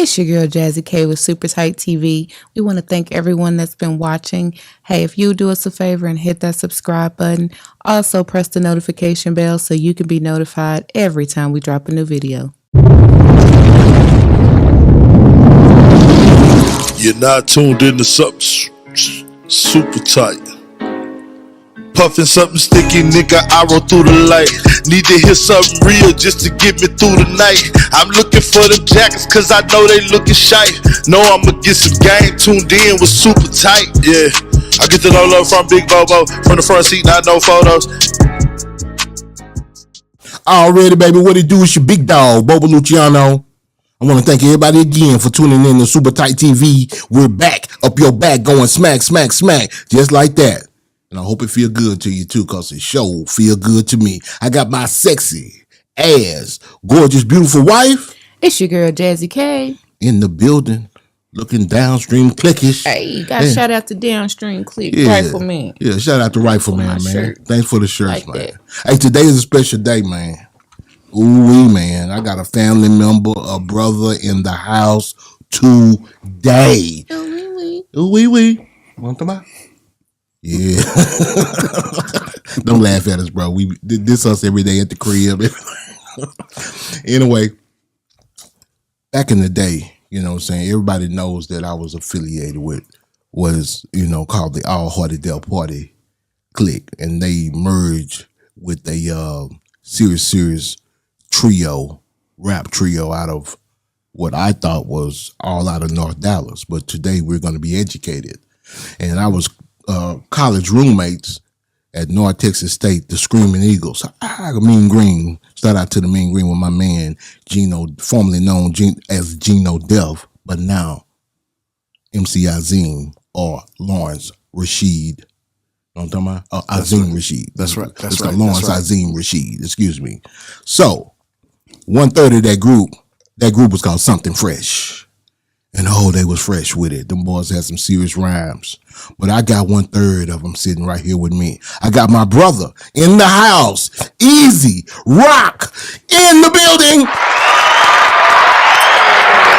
It's your girl Jazzy K with Super Tight TV. We want to thank everyone that's been watching. Hey, if you do us a favor and hit that subscribe button, also press the notification bell so you can be notified every time we drop a new video. You're not tuned into something super tight. Puffin' something sticky, nigga, I roll through the light. Need to hear something real just to get me through the night. I'm looking for them jackets cause I know they looking shy. Know I'ma get some game, tuned in with super tight. Yeah, I get the low love from Big Bobo. From the front seat, not no photos. Already, baby, what it do is your big dog, Bobo Luciano. I want to thank everybody again for tuning in to Super Tight TV. We're back, up your back, going smack, smack, smack, just like that. And I hope it feel good to you too, cause it sure feel good to me. I got my sexy ass, gorgeous, beautiful wife. It's your girl Jazzy K in the building, looking downstream clickish. Hey, you got shout out to Downstream Click, Rifle Man. Yeah, shout out to Rifle Man, man. Shirt. Thanks for the shirts, Like man. that. Hey, today is a special day, man. Ooh, man. I got a family member, a brother in the house today. Ooh, wee. Want to buy? Yeah. Don't laugh at us, bro. We this us every day at the crib. Anyway, back in the day, you know what I'm saying, everybody knows that I was affiliated with was, called the All Hearted Del Party clique. And they merged with a serious rap trio out of what I thought was all out of North Dallas. But today we're going to be educated. And I was college roommates at North Texas State, the Screaming Eagles. Mean Green. Shout out to the Mean Green with my man, Gino, formerly known as Gino Def, but now MC Azim or Lawrence Rashid. You know what I'm talking about? Azim Rashid. That's right. It's Lawrence Azim Rashid, excuse me. So, 1/3 of that group was called Something Fresh. And they was fresh with it. Them boys had some serious rhymes. But I got 1/3 of them sitting right here with me. I got my brother in the house, Easy Rock in the building.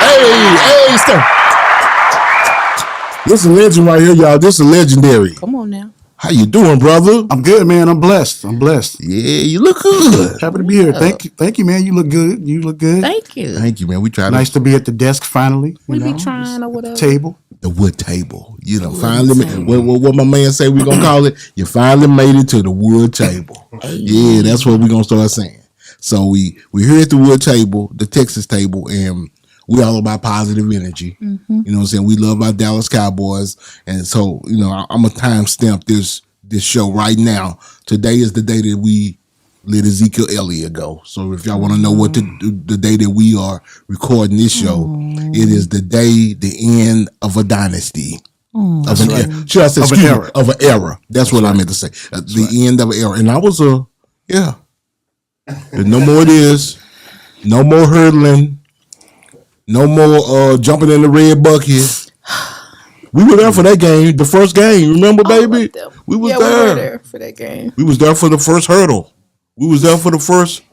Hey, sir. This is a legend right here, y'all. This is legendary. Come on now. How you doing, brother? I'm good, man. I'm blessed. Yeah, you look good. Happy to be here. Thank you, man. You look good. Thank you. Thank you, man. We tried. Nice to be at the desk finally. We be trying or whatever. Table. The wood table. Finally, what my man say we gonna call it? You finally made it to the wood table. Hey. Yeah, that's what we gonna start saying. So we here at the wood table, the Texas table, and we all about positive energy. Mm-hmm. You know what I'm saying? We love our Dallas Cowboys. And so, I'm going to timestamp this show right now. Today is the day that we let Ezekiel Elliott go. So if y'all want to know what the day that we are recording this show, it is the end of a dynasty. Of an era. Of an era. That's what I meant to say. The end of an era. And I was And no more of this. No more hurdling. No more jumping in the red bucket. We were there for that game, the first game. Remember, baby? We was there. We were there for that game. We was there for the first hurdle. We was there for the first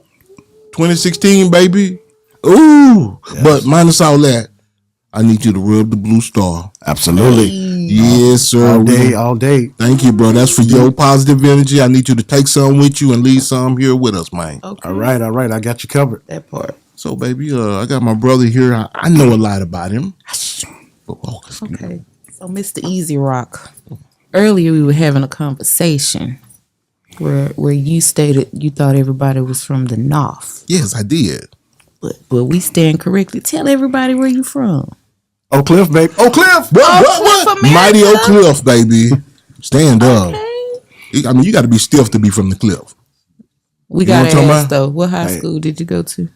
2016, baby. Ooh. Yes. But minus all that, I need you to rub the blue star. Absolutely. Yes, sir. All day. Thank you, bro. That's for your positive energy. I need you to take some with you and leave some here with us, man. Okay. All right. I got you covered. That part. So, baby, I got my brother here. I know a lot about him. Okay. So, Mr. Easy Rock, earlier we were having a conversation where you stated you thought everybody was from the North. Yes, I did. But we stand corrected. Tell everybody where you from. Oak Cliff, baby. Oak Cliff! What? Mighty Oak Cliff, baby. Stand up. I mean, you got to be stiff to be from the Cliff. We got to ask, though, what high school did you go to?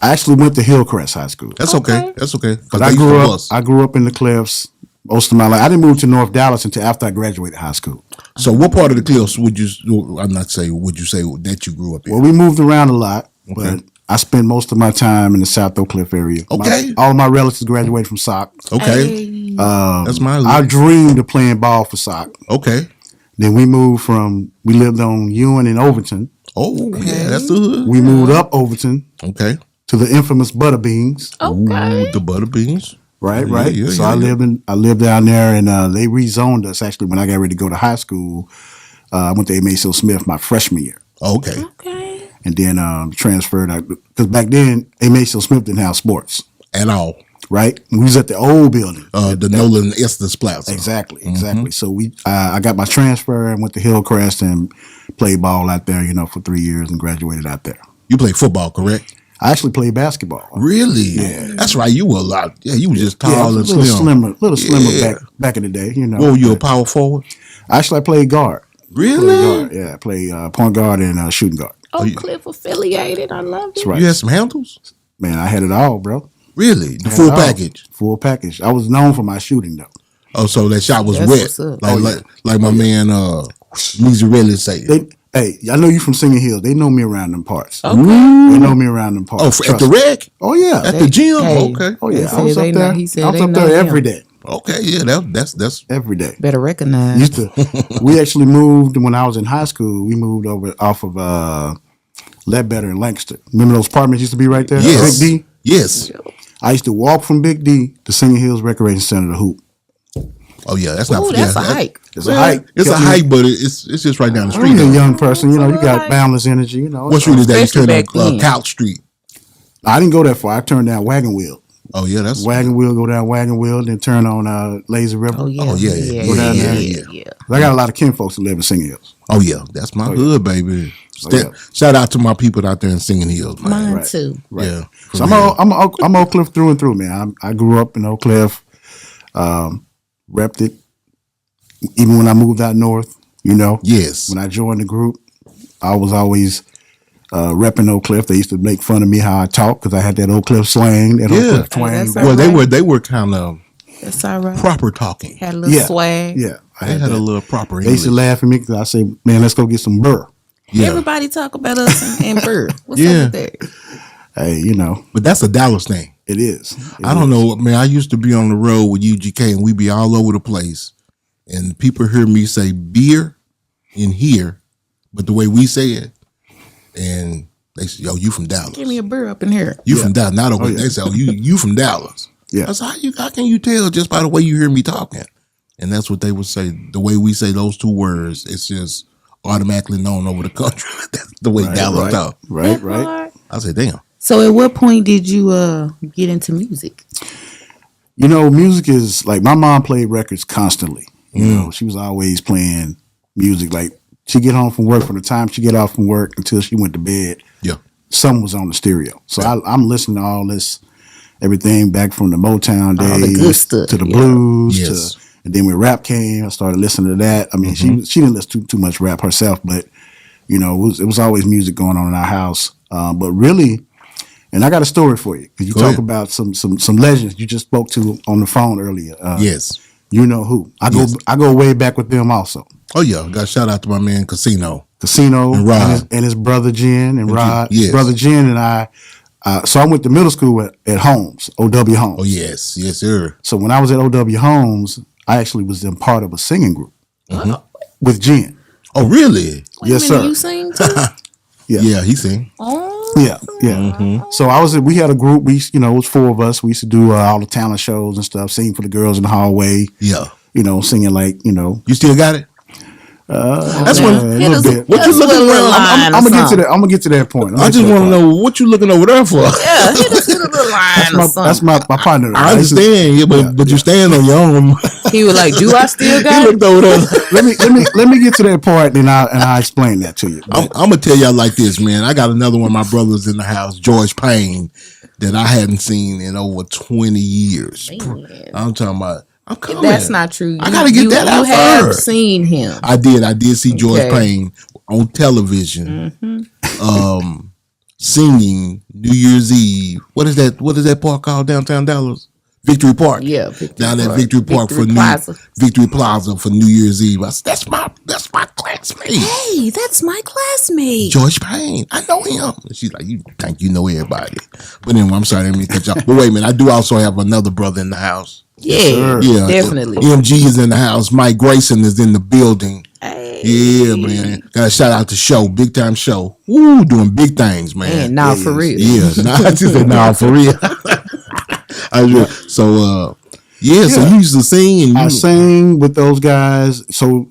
I actually went to Hillcrest High School. That's okay. That's okay. But I grew up in the Cliffs most of my life. I didn't move to North Dallas until after I graduated high school. So what part of the Cliffs would you say that you grew up in? Well, we moved around a lot, but I spent most of my time in the South Oak Cliff area. Okay. All of my relatives graduated from SOC. Okay. Hey. That's my I dreamed of playing ball for SOC. Okay. Then we lived on Ewan and Overton. Oh, yeah, that's the hood. We moved up Overton. Okay. to the infamous Butter Beans. Okay. Ooh, the butter beans. Right, Yeah, right. yeah, So yeah, I lived down there, and they rezoned us. Actually, when I got ready to go to high school, I went to Mason Smith my freshman year, Okay. Okay. and then transferred because back then Mason Smith didn't have sports. At all. Right, we was at the old building. The Nolan Estes Plaza. Exactly. So I got my transfer and went to Hillcrest and played ball out there, for 3 years and graduated out there. You play football, correct? I actually played basketball. Really? Yeah. That's right. You were a lot. Yeah, you were just Yeah, I tall was and a slim. little slimmer Yeah. back in the day. What were you, a power forward? Actually, I played guard. Really? Played guard. Yeah, I played point guard and shooting guard. Oak Cliff affiliated. I love it. That's right. You had some handles? Man, I had it all, bro. Really? The Had full it all. package? Full package. I was known for my shooting, though. Oh, so that shot was That's wet. what's up. Like my man Meezy Relli say. Hey, I know you from Singing Hills. They know me around them parts. Okay. They know me around them parts. Oh, at the Trust me. rec? Oh, yeah. At the gym? Hey. Okay. Oh, They yeah. said I was they up know- there. he said I was they up know there him. every day. Okay, yeah, that's Every day. Better recognize. Used to. We actually moved when I was in high school. We moved over off of Ledbetter and Lancaster. Remember those apartments used to be right there? yes. Big D. Yes. I used to walk from Big D to Singing Hills Recreation Center to hoop. Oh yeah, that's not. Ooh, that's a hike. It's a hike. It's a Kept me- hike, but it's just right down the street. You're a though. young person, you got Right. boundless energy. What street is that? You Especially turn back on then. Couch Street. I didn't go that far. I turned down Wagon Wheel. Oh yeah, that's Wagon Wheel, go down Wagon Wheel, then turn on Lazy River. Oh yeah. Oh, yeah, Yeah. go down Yeah. there. Yeah. I got a lot of kin folks that live in Singing Hills. Oh yeah, that's my hood, baby. yeah. Shout out to my people out there in Singing Hills, man. Mine Right. too. Yeah, for So real. I'm Oak Cliff through and through, man. I grew up in Oak Cliff, repped it. Even when I moved out north, Yes. when I joined the group, I was always repping Oak Cliff. They used to make fun of me how I talk because I had that Oak Cliff slang, that Yeah. Oak Cliff Hey, twang. that's Well, right. they were kind of That's all right. proper talking. Had a little swag. Yeah, I They had had a that. little proper They used to English. laugh at me because I say, "Man, let's go get some burr." Yeah, Everybody talk about us and Bird. What's Yeah. up with that? Hey, but that's a Dallas thing. it is. I don't know, man. I used to be on the road with UGK, and we be all over the place, and people hear me say beer in here, but the way we say it, and they say, "Yo, you from Dallas? Give me a Bird up in here. You from Dallas?" Not over. yeah. They say, "Oh, you from Dallas?" Yeah. I said, how can you tell just by the way you hear me talking? And that's what they would say. The way we say those two words, it's just automatically known over the country. That's the way Dallas talk. Right, That right. part. I say, damn. So at what point did you get into music? Music is like my mom played records constantly. She was always playing music. Like she get home from work, from the time she get off from work until she went to bed, Yeah. something was on the stereo. So I'm listening to all this, everything back from the Motown days All the good stuff, to the yeah. blues, Yes. and then when rap came, I started listening to that. I mean, she didn't listen too much rap herself, but it was always music going on in our house. But really, and I got a story for you because you Go talk ahead. about some legends you just spoke to on the phone earlier. Yes. You know who? Yes. I go way back with them also. Oh yeah. Got a shout out to my man Casino. Casino And Rod. and his brother Jen and Rod. yes. Brother Jen and I. So I went to middle school at Holmes, O.W. Holmes. Oh yes. Yes, sir. So when I was at O.W. Holmes, I actually was in part of a singing group with Jen. Oh really? Wait Yes, a minute, sir. You sing too? Yeah, he sing. Oh, Yeah, yeah. So we had a group. It was four of us. We used to do all the talent shows and stuff, sing for the girls in the hallway. Yeah. Singing like. You still got it? That's man. what. a Hit little us- bit. What hit you us with looking a little at? line or I'm gonna get to something. that. I'm gonna get to that point. I just want to know what you looking over there for. Yeah, hit us with a little line or something. That's my partner. I understand, yeah, but you stand on your own. He was like, "Do I still He got it?" looked over there. let me get to that part, and I explain that to you. I'm gonna tell y'all like this, man. I got another one of my brothers in the house, George Payne, that I hadn't seen in over 20 years. Man. I'm talking about. I'm coming. That's not true. I gotta get that You out have first. seen him. I did see George Okay. Payne on television, singing New Year's Eve. What is that park called downtown Dallas? Victory Park. Yeah, Victory down at Park. Victory Park Victory for Plaza. Victory Plaza for New Year's Eve. I said, that's my classmate, Hey, that's my classmate. George Payne. I know him. And she's like, you think you know everybody? But anyway, I'm sorry, I didn't mean to cut you off. But wait a minute, I do also have another brother in the house. Yeah, Yeah, definitely. MG is in the house. Mike Grayson is in the building. Hey. Yeah, man. Got a shout out to Show, Big Time Show. Woo, doing big things, man. Man, nah, for real. Yeah, nah, I just said nah for real. So you used to sing and I sang with those guys. So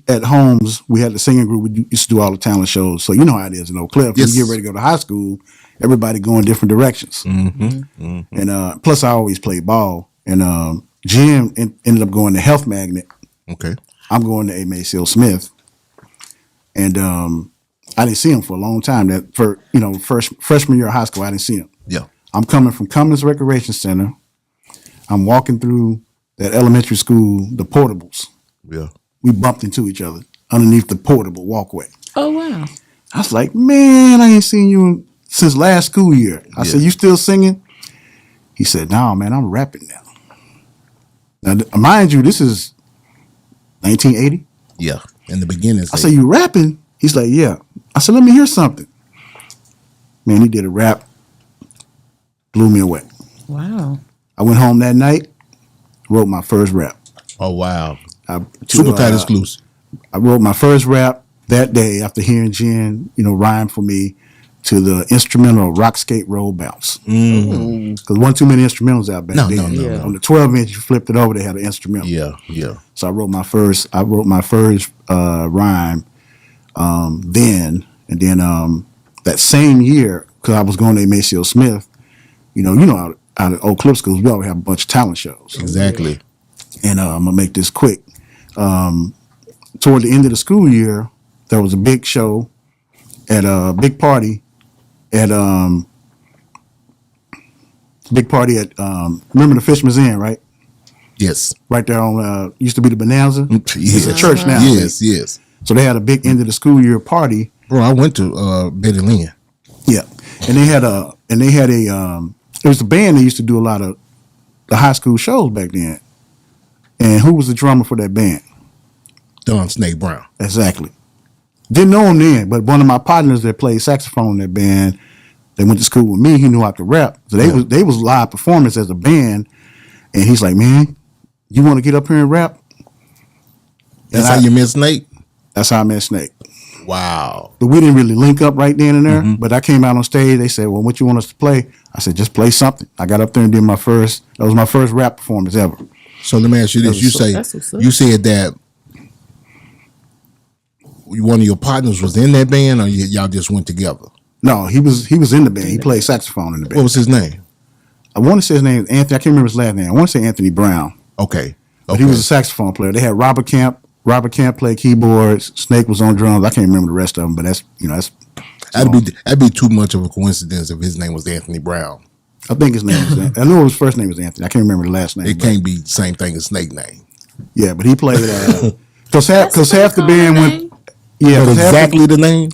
at Holmes, we had the singing group. We used to do all the talent shows. So you know how it is in Oak Cliff. Yes. When you get ready to go to high school, everybody going different directions. And plus, I always played ball. And Jim ended up going to Health Magnet. Okay. I'm going to A. Maceo Smith. And I didn't see him for a long time. That for freshman year of high school, I didn't see him. Yeah. I'm coming from Cummins Recreation Center. I'm walking through that elementary school, the portables. Yeah. We bumped into each other underneath the portable walkway. Oh, wow. I was like, man, I ain't seen you since last school year. I said, you still singing? He said, no, man, I'm rapping now. Now, mind you, this is 1980. Yeah. In the beginning. I said, you rapping? He's like, yeah. I said, let me hear something. Man, he did a rap. Blew me away. Wow. I went home that night, wrote my first rap. Oh, wow. Super tight exclusive. I wrote my first rap that day after hearing Jen, rhyme for me to the instrumental Rock Skate Roll Bounce. Because wasn't too many instrumentals out back then. No. On the 12-inch, you flipped it over, they had an instrumental. Yeah. So I wrote my first rhyme then, and then that same year, because I was going to Maceo Smith, out of Oak Cliff schools, we always have a bunch of talent shows. Exactly. And I'm gonna make this quick. Toward the end of the school year, there was a big show at a big party at remember the Fisherman's Inn, right? Yes. Right there on used to be the Bonanza. Yes. It's a church now. Yes. So they had a big end of the school year party. Bro, I went to Betty Lynn. Yeah, and they had a it was a band that used to do a lot of the high school shows back then. And who was the drummer for that band? Don Snake Brown. Exactly. Didn't know him then, but one of my partners that played saxophone in that band, they went to school with me. He knew I could rap, so they was live performance as a band. And he's like, "Man, you want to get up here and rap?" That's how you met Snake? That's how I met Snake. Wow. But we didn't really link up right then and there. But I came out on stage. They said, "Well, what you want us to play?" I said, "Just play something." I got up there and did that was my first rap performance ever. So let me ask you this: you said that one of your partners was in that band, or y'all just went together? No, he was in the band. He played saxophone in the band. What was his name? I want to say his name is Anthony. I can't remember his last name. I want to say Anthony Brown. Okay. But he was a saxophone player. They had Robert Camp. Robert Camp played keyboards. Snake was on drums. I can't remember the rest of them, but that's. That'd be too much of a coincidence if his name was Anthony Brown. I think his name was. I know his first name was Anthony. I can't remember the last name. It can't be the same thing as Snake name. Yeah, but he played. Because half the band went. Yeah, exactly the name.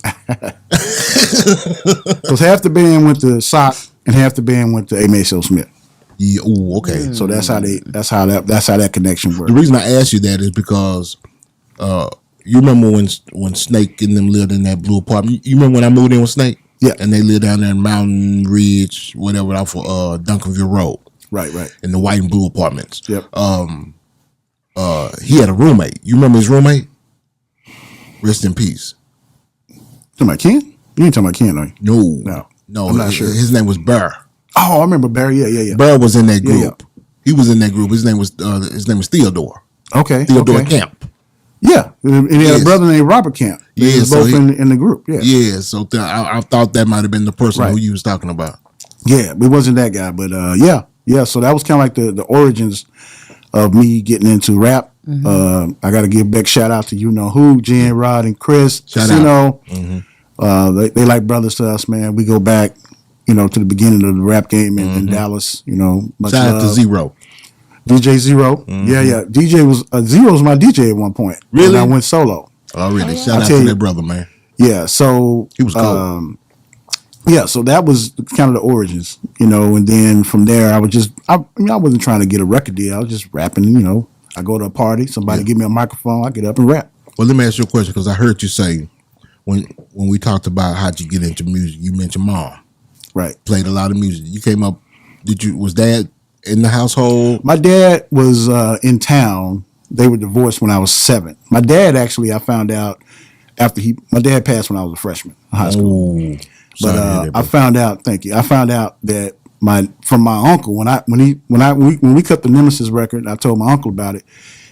Because half the band went to SOC and half the band went to A. Maceo Smith. Yeah. Ooh, okay. So that's how that connection works. The reason I asked you that is because you remember when Snake and them lived in that blue apartment. You remember when I moved in with Snake? Yeah. And they lived down there in Mountain Ridge, whatever, off of Duncanville Road. Right. In the white and blue apartments. Yep. He had a roommate. You remember his roommate? Rest in peace. Talking about Ken? You ain't talking about Ken, are you? No. I'm not sure. His name was Burr. Oh, I remember Barry. Yeah. Burr was in that group. Yeah. He was in that group. His name was Theodore. Okay. Theodore Camp. Yeah, and he had a brother named Robert Camp. They was both in the group. Yeah. Yeah. So I thought that might have been the person who you was talking about. Yeah, it wasn't that guy, but yeah. So that was kind of like the origins of me getting into rap. I got to give a big shout out to who, Jen, Rod, and Chris. Shout out. They like brothers to us, man. We go back, to the beginning of the rap game in Dallas. Much shout out love. to Zero. DJ Zero. Yeah. DJ was Zero was my DJ at one point. Really? And I went solo. Oh, really? Shout out to that brother, man. Yeah. So he was cool. Yeah, so that was kind of the origins, and then from there, I wasn't trying to get a record deal. I was just rapping, I go to a party, somebody give me a microphone, I get up and rap. Well, let me ask you a question, because I heard you say, when we talked about how'd you get into music, you mentioned mom. Right. Played a lot of music. You came up, was dad in the household? My dad was in town, They were divorced when I was 7. My dad actually, I found out after my dad passed when I was a freshman in high school. Oh, But I found out. Thank you. I found out that from my uncle when we cut the Nemesis record. I told my uncle about it.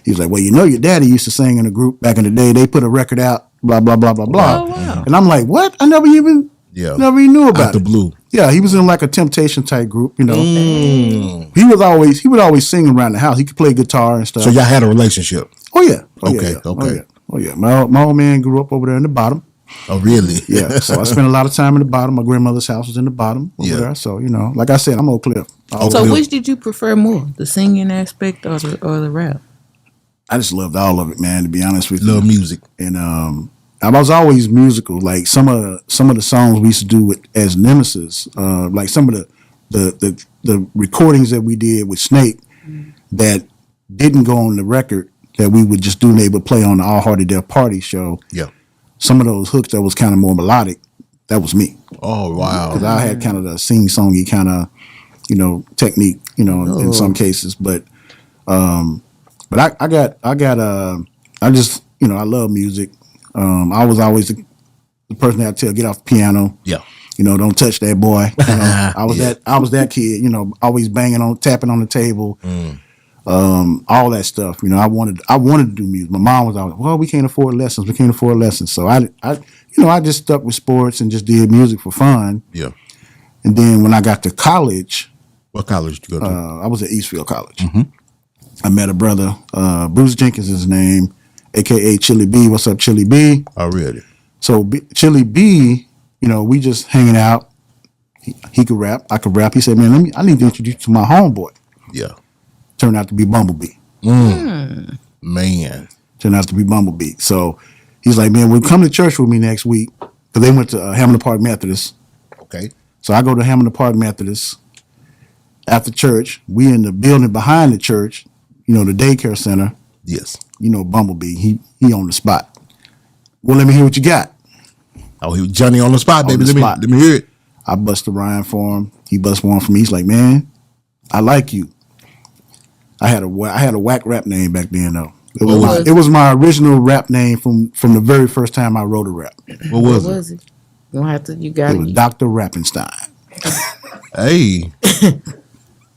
He was like, "Well, your daddy used to sing in a group back in the day. They put a record out, blah blah blah blah blah." Oh, wow. And I'm like, "What? I never even knew about out the it." blue. Yeah, he was in like a Temptation type group. He would always sing around the house. He could play guitar and stuff. So y'all had a relationship. Oh yeah. Okay. Oh yeah. My old man grew up over there in the bottom. Oh really? Yeah. So I spent a lot of time in the bottom. My grandmother's house was in the bottom over there. So like I said, I'm Oak Cliff. So which did you prefer more, the singing aspect or the rap? I just loved all of it, man. To be honest with you, Love music. And I was always musical. Like some of the songs we used to do as Nemesis, like some of the recordings that we did with Snake that didn't go on the record that we would just do and they would play on the All Hearted Death Party show. Yeah. Some of those hooks that was kind of more melodic, that was me. Oh wow. Because I had kind of the sing-songy kind of, technique, in some cases. But I just, I love music. I was always the person that I'd tell, get off the piano. Yeah. Don't touch that boy. I was that kid, always tapping on the table. All that stuff. I wanted to do music. My mom was always, well, we can't afford lessons. So I just stuck with sports and just did music for fun. Yeah. And then when I got to college, What college did you go to? I was at Eastfield College. I met a brother, Bruce Jenkins is his name, aka Chili B. What's up, Chili B? Oh really? So Chili B, we just hanging out. He could rap, I could rap. He said, "Man, I need to introduce you to my homeboy." Yeah. Turned out to be Bumblebee. Man. Turned out to be Bumblebee. So he's like, "Man, well, come to church with me next week." Because they went to Hamilton Park Methodist. Okay. So I go to Hamilton Park Methodist. After church, we in the building behind the church, the daycare center. Yes. Bumblebee, he on the spot. Well, let me hear what you got. Oh, he was Johnny on the spot, baby. the spot. Let me hear it. I bust a rhyme for him. He bust one for me. He's like, "Man, I like you." I had a whack rap name back then though. It was my original rap name from the very first time I wrote a rap. What was it? You got It was Dr. Rappenstein. Hey.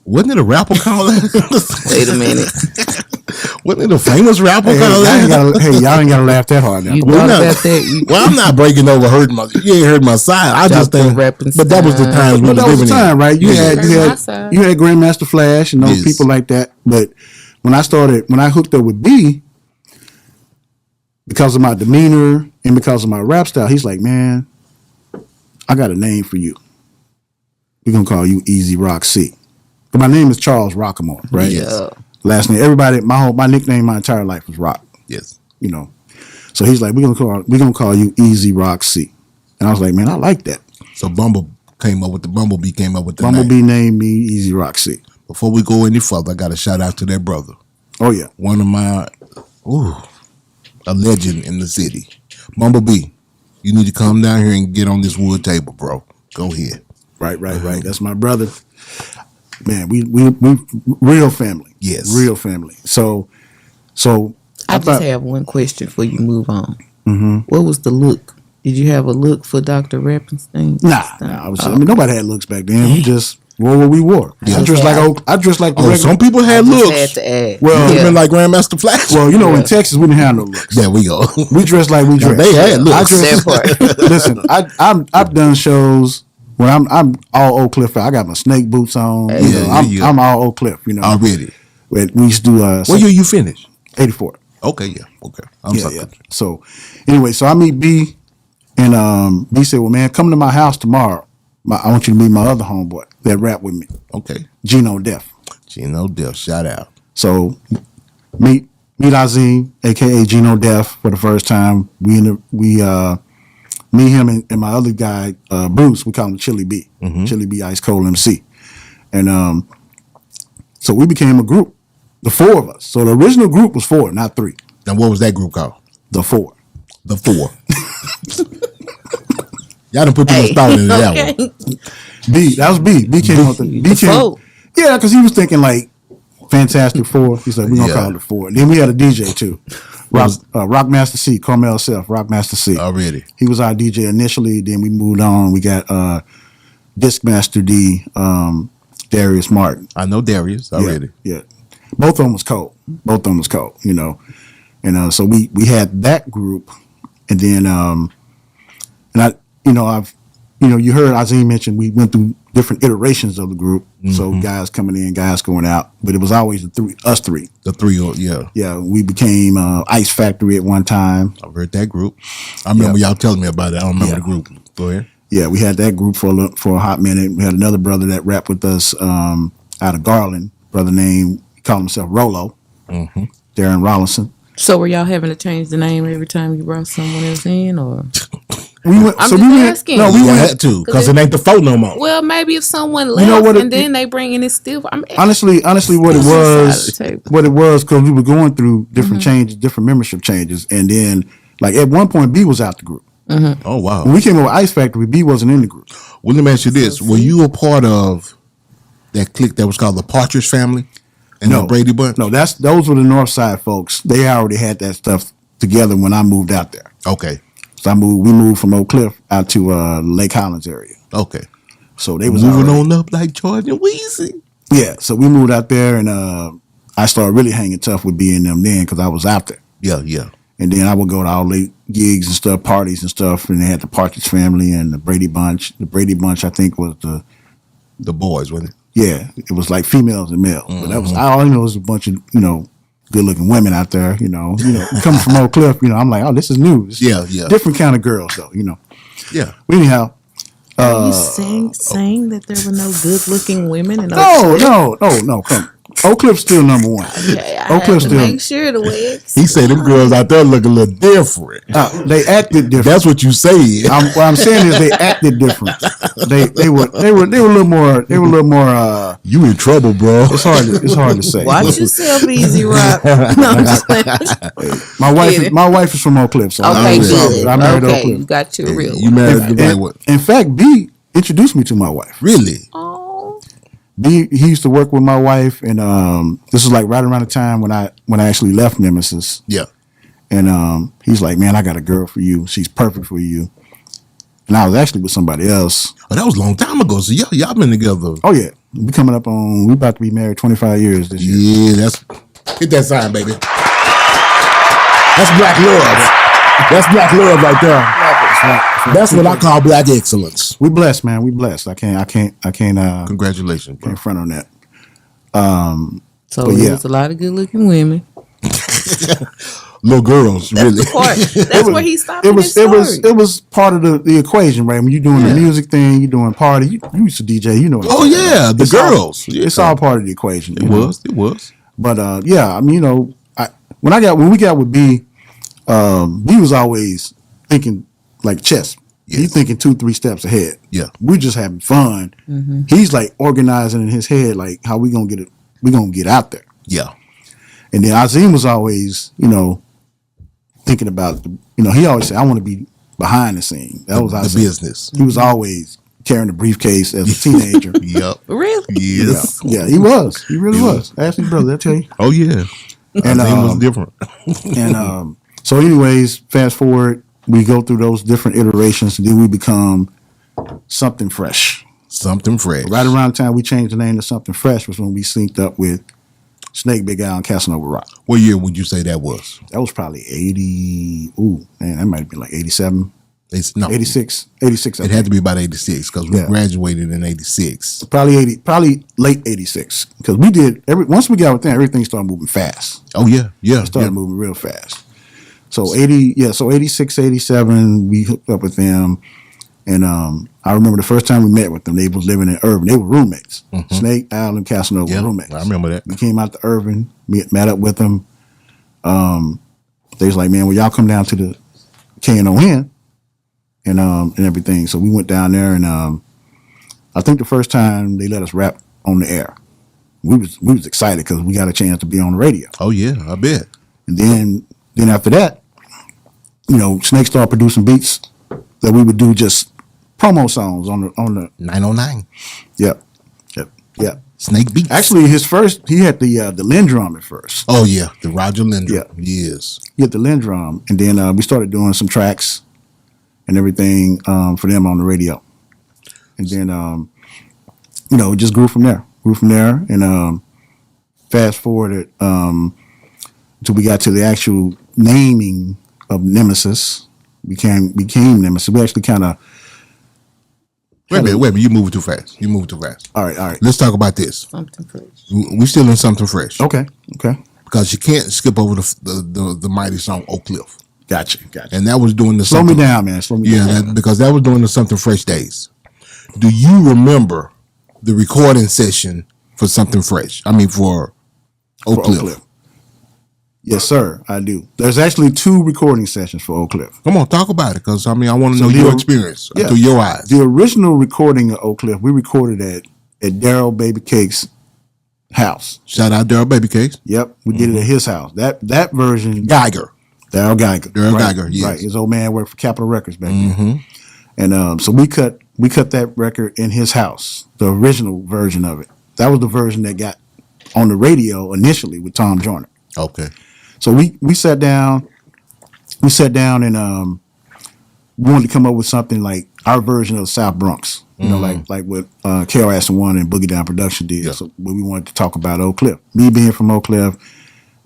Wasn't it a rapper called that? Wait a minute. Wasn't it a famous rapper called that? Y'all ain't gotta laugh that hard now. You thought about that? Well, I'm not breaking over you ain't heard my side. I just think, but that was the time we But that was the living time, in. right? You had Grandmaster Flash and those Yes. people like that. But when I hooked up with B, because of my demeanor and because of my rap style, he's like, "Man, I got a name for you. We're gonna call you Easy ROQ C." But my name is Charles Rockamore, right? Yes. Last name, everybody, my nickname my entire life was Rock. Yes. So he's like, we're gonna call you Easy ROQ C. And I was like, "Man, I like that." So Bumblebee came up with the Bumblebee name. named me Easy ROQ C. Before we go any further, I got to shout out to that brother. Oh yeah. One of my, a legend in the city. Bumblebee, you need to come down here and get on this wood table, bro. Go ahead. Right. That's my brother. Man, we real family. Yes. Real family. So I just have one question before you move on. What was the look? Did you have a look for Dr. Rappenstein? Nah. Nobody had looks back then. We just wore what we wore. Yeah. I dressed like the regular. Some people had Had looks. to add. Well, Even like Grandmaster Flash. Well, in Texas we didn't have no looks. There we go. We dressed like we dressed. They had looks. That part. Listen, I've done shows when I'm all Oak Cliff. I got my snake boots on. I'm all Oak Cliff. Already. We used to do What year you finished? 84. Okay, yeah. Okay. I'm sorry. Yeah. So anyway, so I meet B, and B said, "Well, man, come to my house tomorrow. I want you to meet my other homeboy that rap with me, Okay. Gino Def." Gino Def, shout out. So meet Azim, aka Gino Def, for the first time. Me, him, and my other guy, Bruce. We call him Chili B. Chili B, Ice Cold MC, and so we became a group. The 4 of us. So the original group was 4, not 3. Now, what was that group called? The 4. The 4. Y'all done put too much thought into that one. B. That was B. B came up. B came. Four. Yeah, because he was thinking like, Fantastic Four. He said, we're going to call it Four. And then we had a DJ too. Rock Master C, Carmel Self, Rock Master C. Already. He was our DJ initially. Then we moved on. We got Discmaster D, Darius Martin. I know Darius already. Yeah. Both of them was cold. You know. And so we had that group. And then, you heard Azim mention we went through different iterations of the group. Mm-hmm. So guys coming in, guys going out. But it was always us three. The three, yeah. Yeah, we became Ice Factory at one time. I've heard that group. I remember y'all telling me about it. I don't remember the group. Go ahead. Yeah, we had that group for a hot minute. We had another brother that rapped with us out of Garland. Brother named, he called himself Rolo. Mm-hmm. Darren Rollinson. So were y'all having to change the name every time you brought someone else in, or? Asking. No, we had to because it ain't the four no more. Well, maybe if someone left and then they bring in it still. Honestly, what it was because we were going through different changes, different membership changes, and then like at one point B was out the group. Mm-hmm. Oh wow! When we came over Ice Factory, B wasn't in the group. Well, let me ask you this: were you a part of that clique that was called the Partridge Family? And the Brady Bunch? No, those were the North Side folks. They already had that stuff together when I moved out there. Okay. So we moved from Oak Cliff out to Lake Highlands area. Okay. So they was moving on up like George and Weezy. Yeah. So we moved out there, and I started really hanging tough with being them then because I was out there. Yeah, yeah. And then I would go to all the gigs and stuff, parties and stuff, and they had the Partridge Family and the Brady Bunch. The Brady Bunch, I think, was the boys, wasn't it? Yeah, it was like females and males. Mm-hmm. But that was all I know was a bunch of good looking women out there. Coming from Oak Cliff. I'm like, oh, this is new. Yeah. Different kind of girls though. Yeah. But anyhow, are you saying that there were no good looking women in No. Come. Oak Cliff's still number one. Okay, Oak Cliff's still. Make sure the way he said them girls out there look a little different. They acted different. That's what you say. What I'm saying is they acted different. They were a little more. They were a little more. You in trouble, bro? It's hard to say. Watch yourself, Easy Rock. My wife is from Oak Cliff, so okay, good. I married Oak Cliff. You got your real. You married the what? In fact, B introduced me to my wife. Really? Oh. He used to work with my wife, and this was like right around the time when I actually left Nemesis. Yeah. And he's like, man, I got a girl for you. She's perfect for you. And I was actually with somebody else. Oh, that was a long time ago. So y'all been together. Oh yeah, we about to be married 25 years this year. Yeah, hit that sign, baby. That's black love. That's black love right there. That's what I call black excellence. We blessed, man. We blessed. I can't. Congratulations, bro. In front on that. So there's a lot of good looking women. Little girls, really. That's where he stopped. It was part of the equation, right? When you're doing the music thing, you're doing party. You used to DJ, the girls. It's all part of the equation. It was. But when we got with B, B was always thinking like chess. Yes. He's thinking 2-3 steps ahead. Yeah. We're just having fun. Mm-hmm. He's like organizing in his head, like how we gonna get it. We gonna get out there. Yeah. And then Azim was always, thinking about he always said, I want to be behind the scene. That was the business. He was always carrying a briefcase as a teenager. Yep. Really? Yes. Yeah, he was. He really was. Ask your brother, I'll tell you. Oh yeah. And Azim was different. And so anyways, fast forward, we go through those different iterations, and then we become Something Fresh. Something Fresh. Right around the time we changed the name to Something Fresh was when we synced up with Snake, Big Al, and Casanova Rock. What year would you say that was? That was probably 80. Ooh, man, that might have been like 87. No. 86. 86. It had to be about 86 because we graduated in 86. Probably late 86. Because we did, once we got with them, everything started moving fast. Oh, yeah. Yeah. It started moving real fast. So 86, 87, we hooked up with them. And I remember the first time we met with them, they was living in Irvin. They were roommates. Mm-hmm. Snake, Al, and Casanova were roommates. I remember that. We came out to Irvin, met up with them. They was like, man, well, y'all come down to the KNON and everything. So we went down there, and I think the first time they let us rap on the air, we was excited because we got a chance to be on the radio. Oh yeah, I bet. And then after that, Snake started producing beats that we would do just promo songs on the 909. Yep. Snake Beats. Actually, he had the Lindrum at first. Oh yeah, the Roger Lindrum. Yeah. Yes. He had the Lindrum, and then we started doing some tracks and everything for them on the radio, and then it just grew from there. And fast forwarded until we got to the actual naming of Nemesis. Became Nemesis. We actually kind of. Wait a minute. You moving too fast. All right. Let's talk about this. Something fresh. We still in something fresh. Okay. Because you can't skip over the mighty song Oak Cliff. Gotcha. And that was doing the Slow me down, man. Slow me down. because that was doing the Something Fresh days. Do you remember the recording session for Something Fresh? I mean, for Oak Cliff. Yes, sir. I do. There's actually 2 recording sessions for Oak Cliff. Come on, talk about it, because I want to know the- your experience through your eyes. The original recording of Oak Cliff, we recorded at Daryl Baby Cake's house. Shout out Daryl Baby Cakes. Yep, we did it at his house. That version, Geiger. Daryl Geiger. Geiger, yes. Right. His old man worked for Capitol Records back then. And so we cut that record in his house, the original version of it. That was the version that got on the radio initially with Tom Joyner. Okay. So we sat down and we wanted to come up with something like our version of South Bronx. You know, like what KRS-One and Boogie Down Production did. Yeah. So we wanted to talk about Oak Cliff. Me being from Oak Cliff,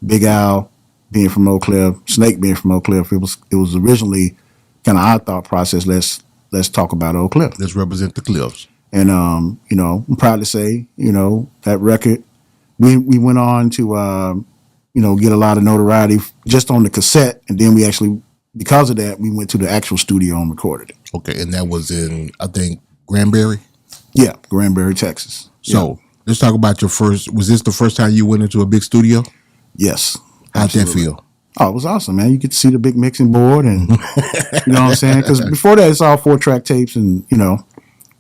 Big Al being from Oak Cliff, Snake being from Oak Cliff. It was originally kind of our thought process. Let's talk about Oak Cliff. Let's represent the Cliffs. And I'm proud to say, that record, we went on to get a lot of notoriety just on the cassette, and then we actually, because of that, we went to the actual studio and recorded it. Okay, and that was in, I think, Granbury? Yeah, Granbury, Texas. So let's talk about your first. Was this the first time you went into a big studio? Yes. How'd that Absolutely. feel? Oh, it was awesome, man. You get to see the big mixing board, and you know what I'm saying? Because before that, it's all 4-track tapes and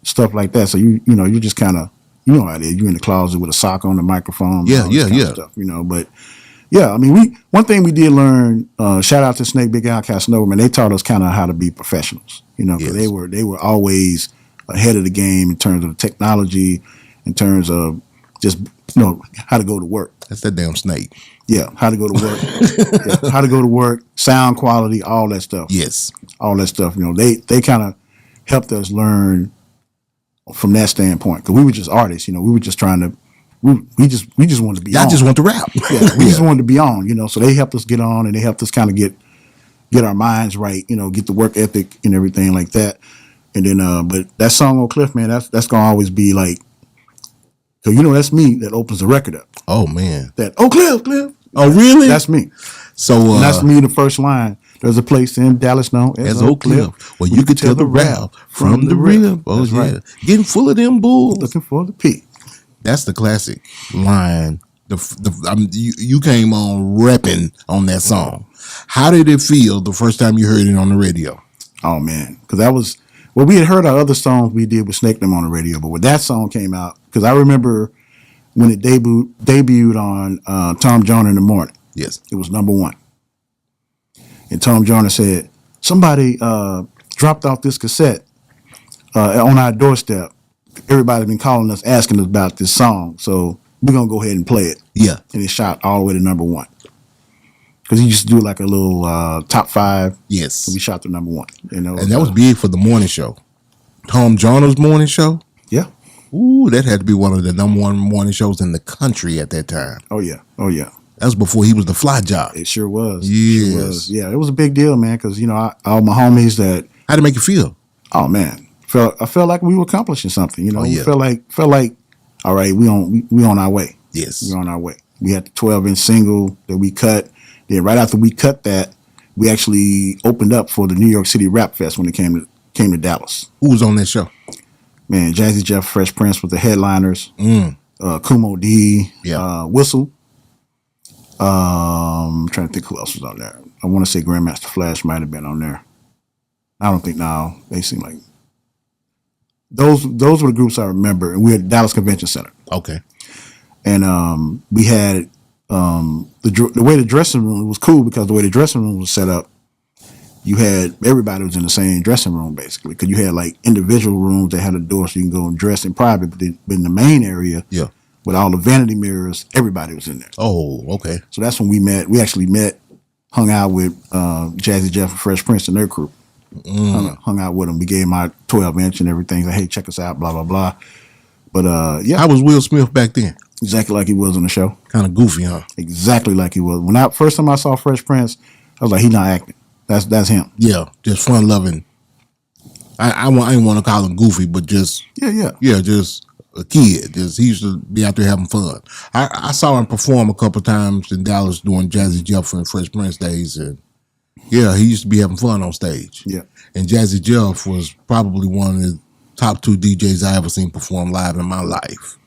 stuff like that. So you just kind of how it is. You're in the closet with a sock on the microphone. Yeah, all this kind of yeah. Stuff, but yeah, I mean, one thing we did learn. Shout out to Snake, Big Al, Casanova, man. They taught us kind of how to be professionals. Because Yes. they were always ahead of the game in terms of technology, in terms of just how to go to work. That's that damn snake. Yeah, how to go to work. How to go to work, sound quality, all that stuff. Yes. All that stuff. They kind of helped us learn from that standpoint, because we were just artists. We were just trying to. We just wanted to be. Y'all on. just want to rap. Yeah, we just wanted to be on. So they helped us get on, and they helped us kind of get our minds right. Get the work ethic and everything like that. And then, but that song Oak Cliff, man, that's gonna always be like. So that's me that opens the record up. Oh man. That Cliff. Oh really? That's me. So And that's me. The first line. There's a place in Dallas known as Oak Cliff, where you could tell the rap from the rib. Oh That's yeah, right. getting full of them bulls. Looking for the P. That's the classic line. You came on repping on that song. How did it feel the first time you heard it on the radio? Oh man, because that was we had heard our other songs we did with Snake them on the radio, but when that song came out, because I remember when it debuted on Tom Joyner in the Morning. Yes. It was number 1. And Tom Joyner said, somebody dropped off this cassette on our doorstep. Everybody's been calling us, asking us about this song. So we're going to go ahead and play it. Yeah. And it shot all the way to number 1. Because he used to do like a little top 5. Yes. So we shot to number 1. And that was big for the morning show. Tom Joyner's morning show? Yeah. Ooh, that had to be one of the number 1 morning shows in the country at that time. Oh, yeah. That was before he was the fly job. It sure was. Yes. It sure was. Yeah, it was a big deal, man, because, all my homies that, How'd it make you feel? oh, man, I felt like we were accomplishing something, Oh, yeah. We felt like, all right, we on our way. Yes. We're on our way. We had the 12-inch single that we cut. Then right after we cut that, we actually opened up for the New York City Rap Fest when it came to Dallas. Who was on that show? Man, Jazzy Jeff, Fresh Prince with the headliners. Kumo D, Yeah. Whistle. I'm trying to think who else was on there. I want to say Grandmaster Flash might have been on there. I don't think now. They seem like those were the groups I remember. And we had Dallas Convention Center. Okay. And we had the way the dressing room was cool, because the way the dressing room was set up, you had everybody was in the same dressing room basically, because you had like individual rooms that had a door so you can go and dress in private, but in the main area Yeah. with all the vanity mirrors. Everybody was in there. Oh, okay. So that's when we met. We actually met, hung out with Jazzy Jeff and Fresh Prince and their crew. Hung out with them. We gave him my 12-inch and everything. Like, hey, check us out, blah, blah, blah. But yeah. How was Will Smith back then? Exactly like he was on the show. Kind of goofy, huh? Exactly like he was. First time I saw Fresh Prince, I was like, he's not acting. That's him. Yeah, just fun loving. I didn't want to call him goofy, but just just a kid. He used to be out there having fun. I saw him perform a couple times in Dallas during Jazzy Jeff and Fresh Prince days, and yeah, he used to be having fun on stage. Yeah, and Jazzy Jeff was probably one of the top 2 DJs I ever seen perform live in my life.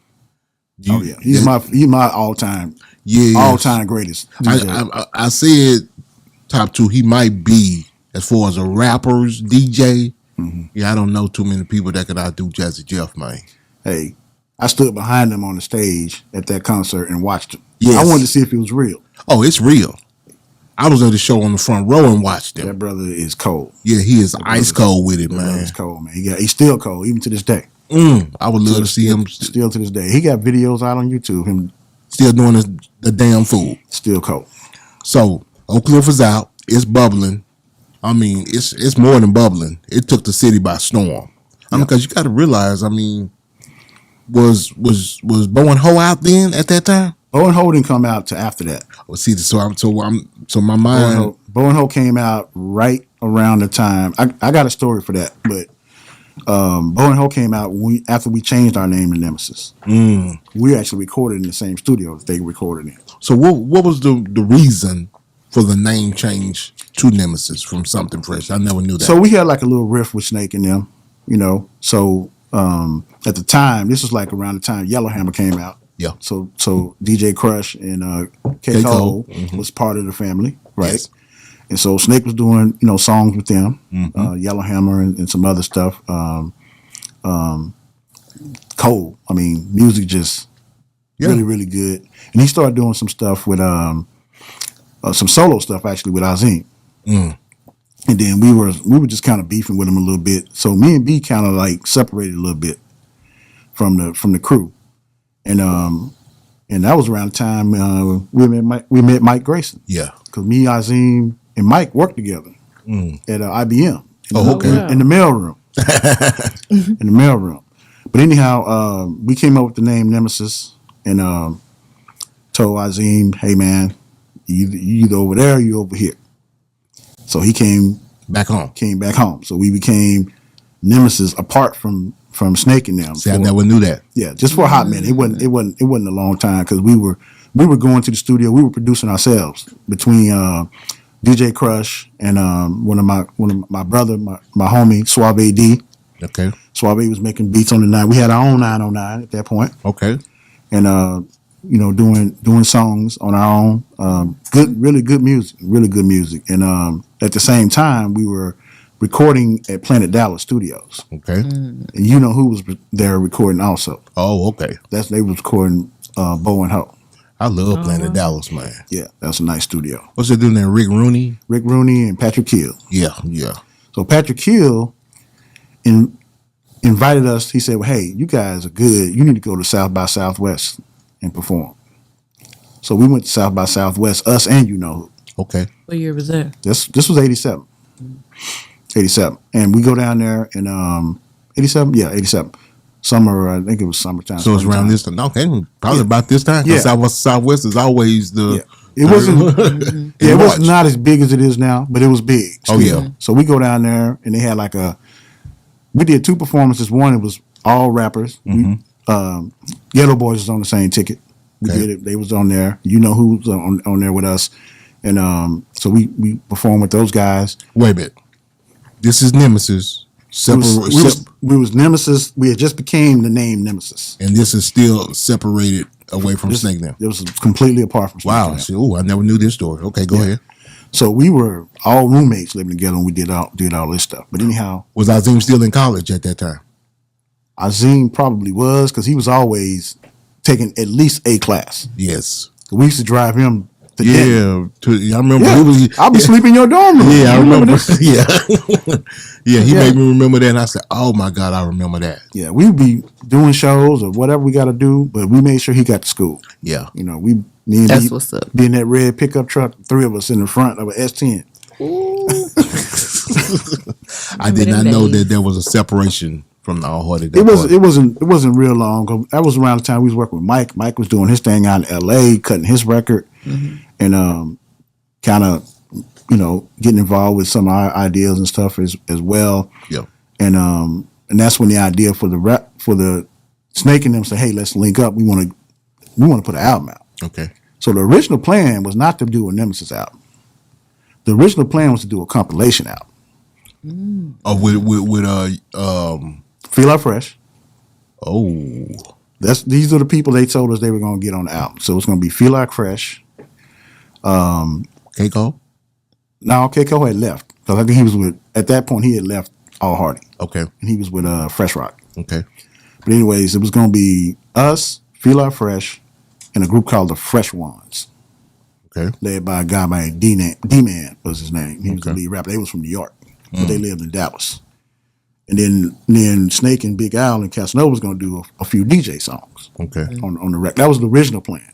He's my all time greatest DJ. I said top 2. He might be as far as a rapper's DJ. Mm-hmm. Yeah, I don't know too many people that could outdo Jazzy Jeff, man. Hey, I stood behind him on the stage at that concert and watched him. Yes. I wanted to see if it was real. Oh, it's real. I was at the show on the front row and watched him. That brother is cold. Yeah, he is ice cold with it, man. He's cold, man. He's still cold, even to this day. I would love to see him. Still to this day. He got videos out on YouTube. Him still doing the damn fool. Still cold. So, Oak Cliff is out. It's bubbling. I mean, it's more than bubbling. It took the city by storm. I mean, because you got to realize, I mean, was Bo and Ho out then at that time? Bo and Ho didn't come out to after that. Well, see, so my mind. Bo and Ho came out right around the time. I got a story for that, but Bo and Ho came out after we changed our name to Nemesis. We actually recorded in the same studio that they recorded in. So what was the reason for the name change to Nemesis from Something Fresh? I never knew that. So we had like a little riff with Snake and them, you know. So at the time, this was like around the time Yellowhammer came out. Yeah. So DJ Crush and K. Cole was part of the family, right? Yes. And so Snake was doing, you know, songs with them, Yellowhammer and some other stuff. Cole, I mean, music just really, really good. And he started doing some stuff with some solo stuff actually with Azim. And then we were just kind of beefing with him a little bit. So me and B kind of like separated a little bit from the crew. And that was around the time we met Mike Grayson. Yeah. Because me, Azim, and Mike worked together at IBM. In the mailroom. In the mailroom. But anyhow, we came up with the name Nemesis and told Azim, hey man, you either over there or you over here. So he came back home. So we became Nemesis apart from Snake and them. See, I never knew that. Yeah, just for a hot minute. It wasn't a long time because we were going to the studio. We were producing ourselves between DJ Crush and one of my brother, my homie Suave D. Okay. Suave was making beats on the 9. We had our own 909 at that point. Okay. And you know, doing songs on our own. Really good music. And at the same time, we were recording at Planet Dallas Studios. Okay. And you know who was there recording also. Oh, okay. They was recording Bo and Ho. I love Planet Dallas, man. Yeah, that's a nice studio. What's it doing there? Rick Rooney and Patrick Hill. Yeah. So Patrick Hill invited us. He said, well, hey, you guys are good. You need to go to South by Southwest and perform. So we went to South by Southwest, us and you know who. Okay. What year was that? This was 87. 87. And we go down there in 87? Yeah, 87. Summer, I think it was summertime. So it's around this time. Okay, probably about this time. Yeah. Southwest is always the... Yeah. It wasn't... it was not as big as it is now, but it was big. Oh, yeah. So we go down there, and they had like we did 2 performances. One, it was all rappers. Ghetto Boys was on the same ticket. We did it. They was on there. You know who was on there with us. And so we performed with those guys. Wait a minute. This is Nemesis. We was Nemesis. We had just became the name Nemesis. And this is still separated away from Snake now. It was completely apart from Snake. Wow. See, I never knew this story. Okay, go ahead. So we were all roommates living together and we did all this stuff. But anyhow. Was Azim still in college at that time? Azim probably was because he was always taking at least a class. Yes. We used to drive him I remember. Yeah. I'll be sleeping in your dorm room. Yeah, I remember. this? Yeah, he made me remember that, and I said, "Oh my God, I remember that." Yeah, we'd be doing shows or whatever we got to do, but we made sure he got to school. Yeah, You know, me and That's B, what's up. be in that red pickup truck, 3 of us in the front of an S10. I did not know that there was a separation from the all hearted. It wasn't real long. 'Cause that was around the time we was working with Mike. Mike was doing his thing out in L.A., cutting his record, and kind of getting involved with some of our ideas and stuff as well. Yeah. And that's when the idea for the Snake and them said, "Hey, let's link up. We want to put an album out." Okay. So the original plan was not to do a Nemesis album. The original plan was to do a compilation album. Oh, with Feel Like Fresh. oh, These are the people they told us they were going to get on the album. So it's going to be Feel Like Fresh. Keiko. No, Keiko had left because I think he was at that point he had left All Hardy. Okay. And he was with Fresh Rock. Okay. But anyways, it was going to be us, Feel Like Fresh, and a group called the Fresh Ones, Okay. led by a guy named D-Man was his name. He was the Okay. lead rapper. They was from New York, but they lived in Dallas. And then Snake and Big Al and Casanova was going to do a few DJ songs Okay. on the record. That was the original plan.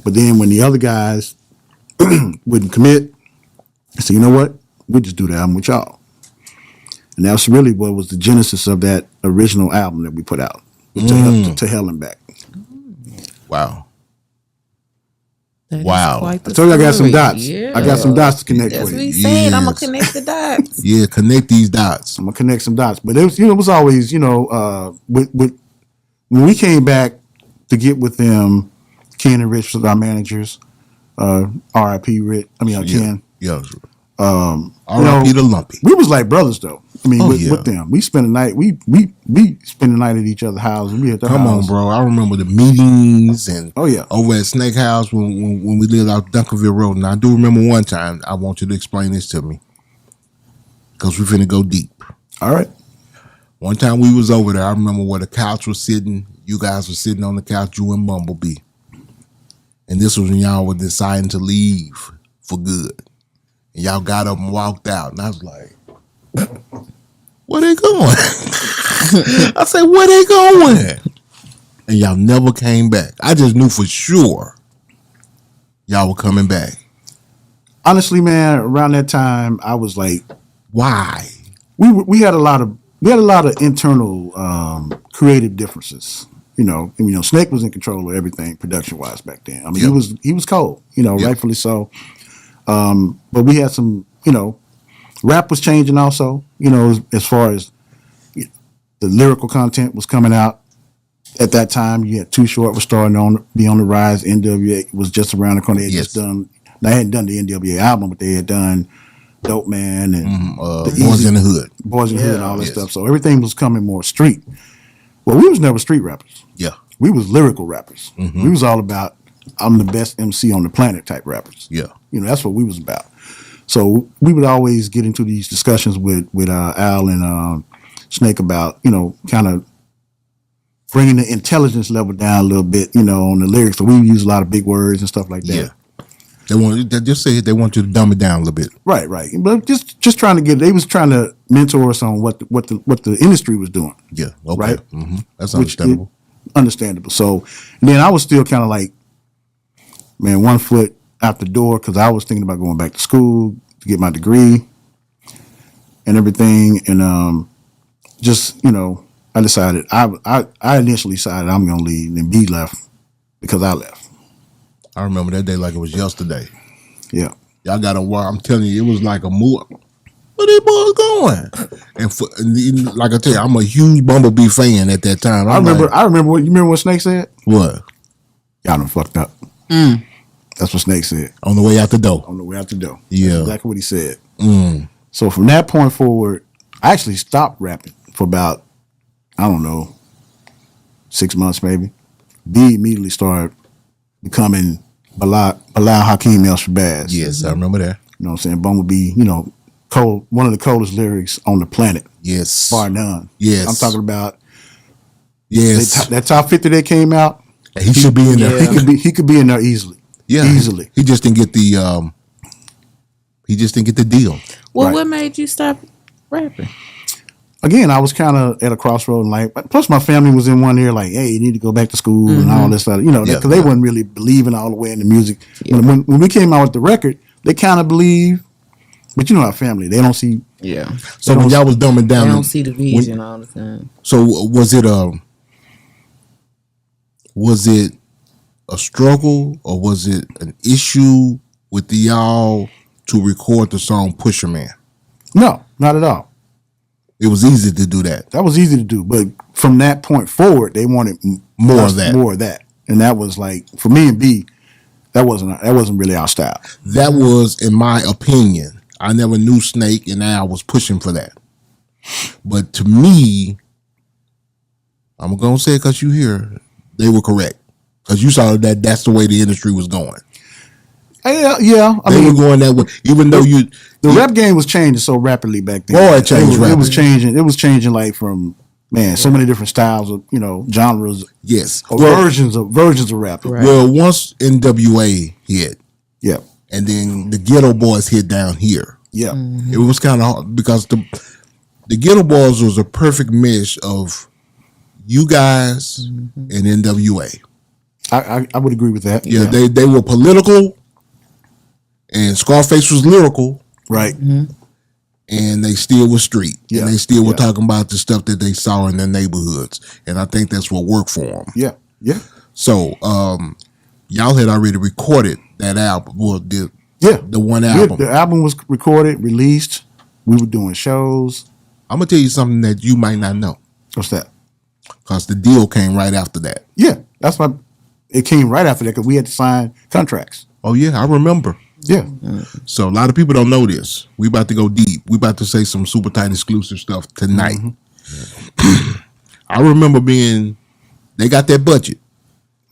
But then when the other guys wouldn't commit, I said, you know what? We'll just do the album with y'all. And that's really what was the genesis of that original album that we put out, to Hell and Back. Wow. That is Wow. quite the I told you I got some story. dots. Yeah. I got some dots to connect That's with what you. he's saying. I'm gonna Yes. connect the dots. Yeah, connect these dots. I'm gonna connect some dots. But it was always, when we came back to get with them, Ken and Rich was our managers. R.I.P. Rich. Ken. Yeah. R.I.P. the Lumpy. We was like brothers though. Yeah. With them. We spent the night. We spend the night at each other's house. We at their Come house. on, bro. I remember the meetings and Oh, yeah. over at Snake House when we lived out Dunkerville Road. And I do remember one time. I want you to explain this to me because we finna go deep. All right. One time we was over there. I remember where the couch was sitting. You guys were sitting on the couch. You and Bumblebee. And this was when y'all were deciding to leave for good. And y'all got up and walked out. And I was like, where they going? I said, where they going? And y'all never came back. I just knew for sure y'all were coming back. Honestly, man, around that time, I was like, Why? we had a lot of internal creative differences. Snake was in control of everything production wise back then. I mean, Yep. he was cold, Yep. rightfully so. But we had some, rap was changing also, as far as the lyrical content was coming out. At that time, you had Too Short was starting to be on the rise. NWA was just around the corner. They had Yes. just done. They hadn't done the NWA album, but they had done Dope Man and Boys in the Hood. Boys in the Hood and all that Yes. stuff. So everything was coming more street. Well, we was never street rappers. Yeah. We was lyrical rappers. We was all about I'm the best MC on the planet type rappers. Yeah. That's what we was about. So we would always get into these discussions with Al and Snake about kind of bringing the intelligence level down a little bit, on the lyrics. So we would use a lot of big words and stuff like that. Yeah. They want you to dumb it down a little bit. Right. But just trying to they was trying to mentor us on what the industry was doing. Yeah. Okay. Right. That's Which understandable. Understandable. So and then I was still kind of like, man, 1 foot out the door because I was thinking about going back to school to get my degree and everything. And I decided I initially decided I'm gonna leave, and then B left because I left. I remember that day like it was yesterday. Yeah. Y'all got to walk. I'm telling you, it was like a move. Where these boys going? And like I tell you, I'm a huge Bumblebee fan at that time. I remember what Snake said? What? Y'all done fucked up. That's what Snake said. On the way out the door. On the way out the door. Yeah. That's exactly what he said. So from that point forward, I actually stopped rapping for about, I don't know, 6 months maybe. B immediately started becoming Bilal Hakeem El Shabazz. Yes, I remember that. You know what I'm saying? Bumblebee, cold, one of the coldest lyrics on the planet, Yes. bar none. Yes. I'm talking about Yes. that top 50 that came out. He should be in there. He could be in there easily. Yeah, easily. He just didn't get the deal. Well, Right. what made you stop rapping? Again, I was kind of at a crossroad in life. Plus, my family was in one ear, like, "Hey, you need to go back to school and all this stuff." You know, because they wasn't really believing all the way in the music. Yeah. When we came out with the record, they kind of believe, but you know, our family, they don't see. Yeah, So when y'all was dumbing they down, don't see the vision all the time. so was it a struggle or was it an issue with y'all to record the song "Pusher Man"? No, not at all. It was easy to do that. That was easy to do, but from that point forward, they wanted More of that. more of that, and that was like for me and B, that wasn't really our style. That was, in my opinion, I never knew Snake, and I was pushing for that. But to me, I'm gonna say it because you here, they were correct because you saw that that's the way the industry was going. Yeah. I They mean, were going that way, even though the rap game was changing so rapidly back then. Boy, it changed It rapidly. was changing. It was changing like from so many different styles of genres, yes, or versions of rap. Right. well, once NWA hit, Yeah, and then the Ghetto Boys hit down here. yeah, It was kind of hard because the Ghetto Boys was a perfect mesh of you guys and NWA. I would agree with that. Yeah, they were political, and Scarface was lyrical, right. and they still were street, Yeah, and they still were yeah. talking about the stuff that they saw in their neighborhoods, and I think that's what worked for them. Yeah, yeah, So, y'all had already recorded that album, well, the one Yeah, album. the album was recorded, released. We were doing shows. I'm gonna tell you something that you might not know, What's that? because the deal came right after that. Yeah, that's why it came right after that because we had to sign contracts. Oh yeah, I remember. Yeah, So a lot of people don't know this. We about to go deep. We about to say some super tight exclusive stuff tonight. I remember they got that budget.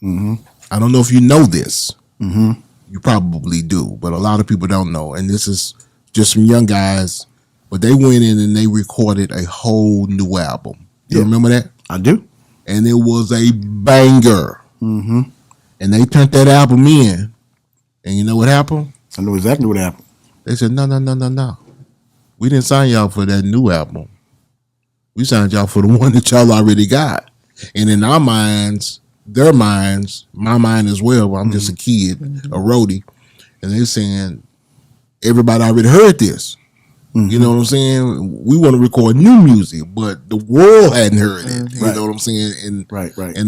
I don't know if you know this. You probably do, but a lot of people don't know. And this is just some young guys, but they went in and they recorded a whole new album. You Yeah. remember that? I do. And it was a banger. And they turned that album in. And you know what happened? I know exactly what happened. They said, no. We didn't sign y'all for that new album. We signed y'all for the one that y'all already got. And in our minds, their minds, my mind as well, I'm just a kid, a roadie, and they're saying, everybody already heard this. You know what I'm saying? We want to record new music, but the world hadn't heard it. You Right. know what I'm saying? And Right. And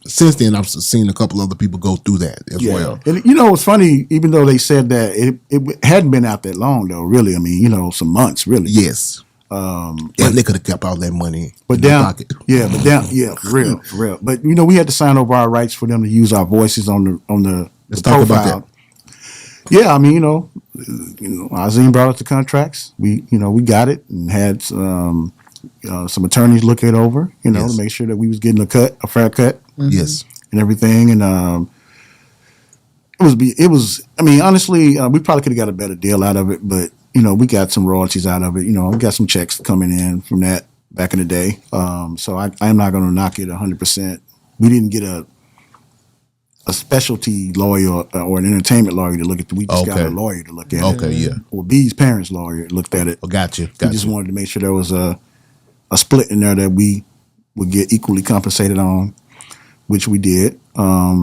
since then I've seen a couple other people go through that as well. And it's funny, even though they said that it hadn't been out that long though, really. I mean, some months, really. Yes. Yeah, they could have kept all that money But in their down, pocket. for real. But we had to sign over our rights for them to use our voices on the Let's the talk about profile. that. Yeah, I mean, Azim brought us the contracts. We got it and had some attorneys look it over, Yes. to make sure that we was getting a fair cut Yes. and everything. And it was. I mean, honestly, we probably could have got a better deal out of it, but we got some royalties out of it. We got some checks coming in from that back in the day. So I'm not going to knock it 100%. We didn't get a specialty lawyer or an entertainment lawyer to look at it. We just got a lawyer to look at it. Okay, yeah. Or B's parents' lawyer looked at it. Oh, gotcha. We just wanted to make sure there was a split in there that we would get equally compensated on, which we did. I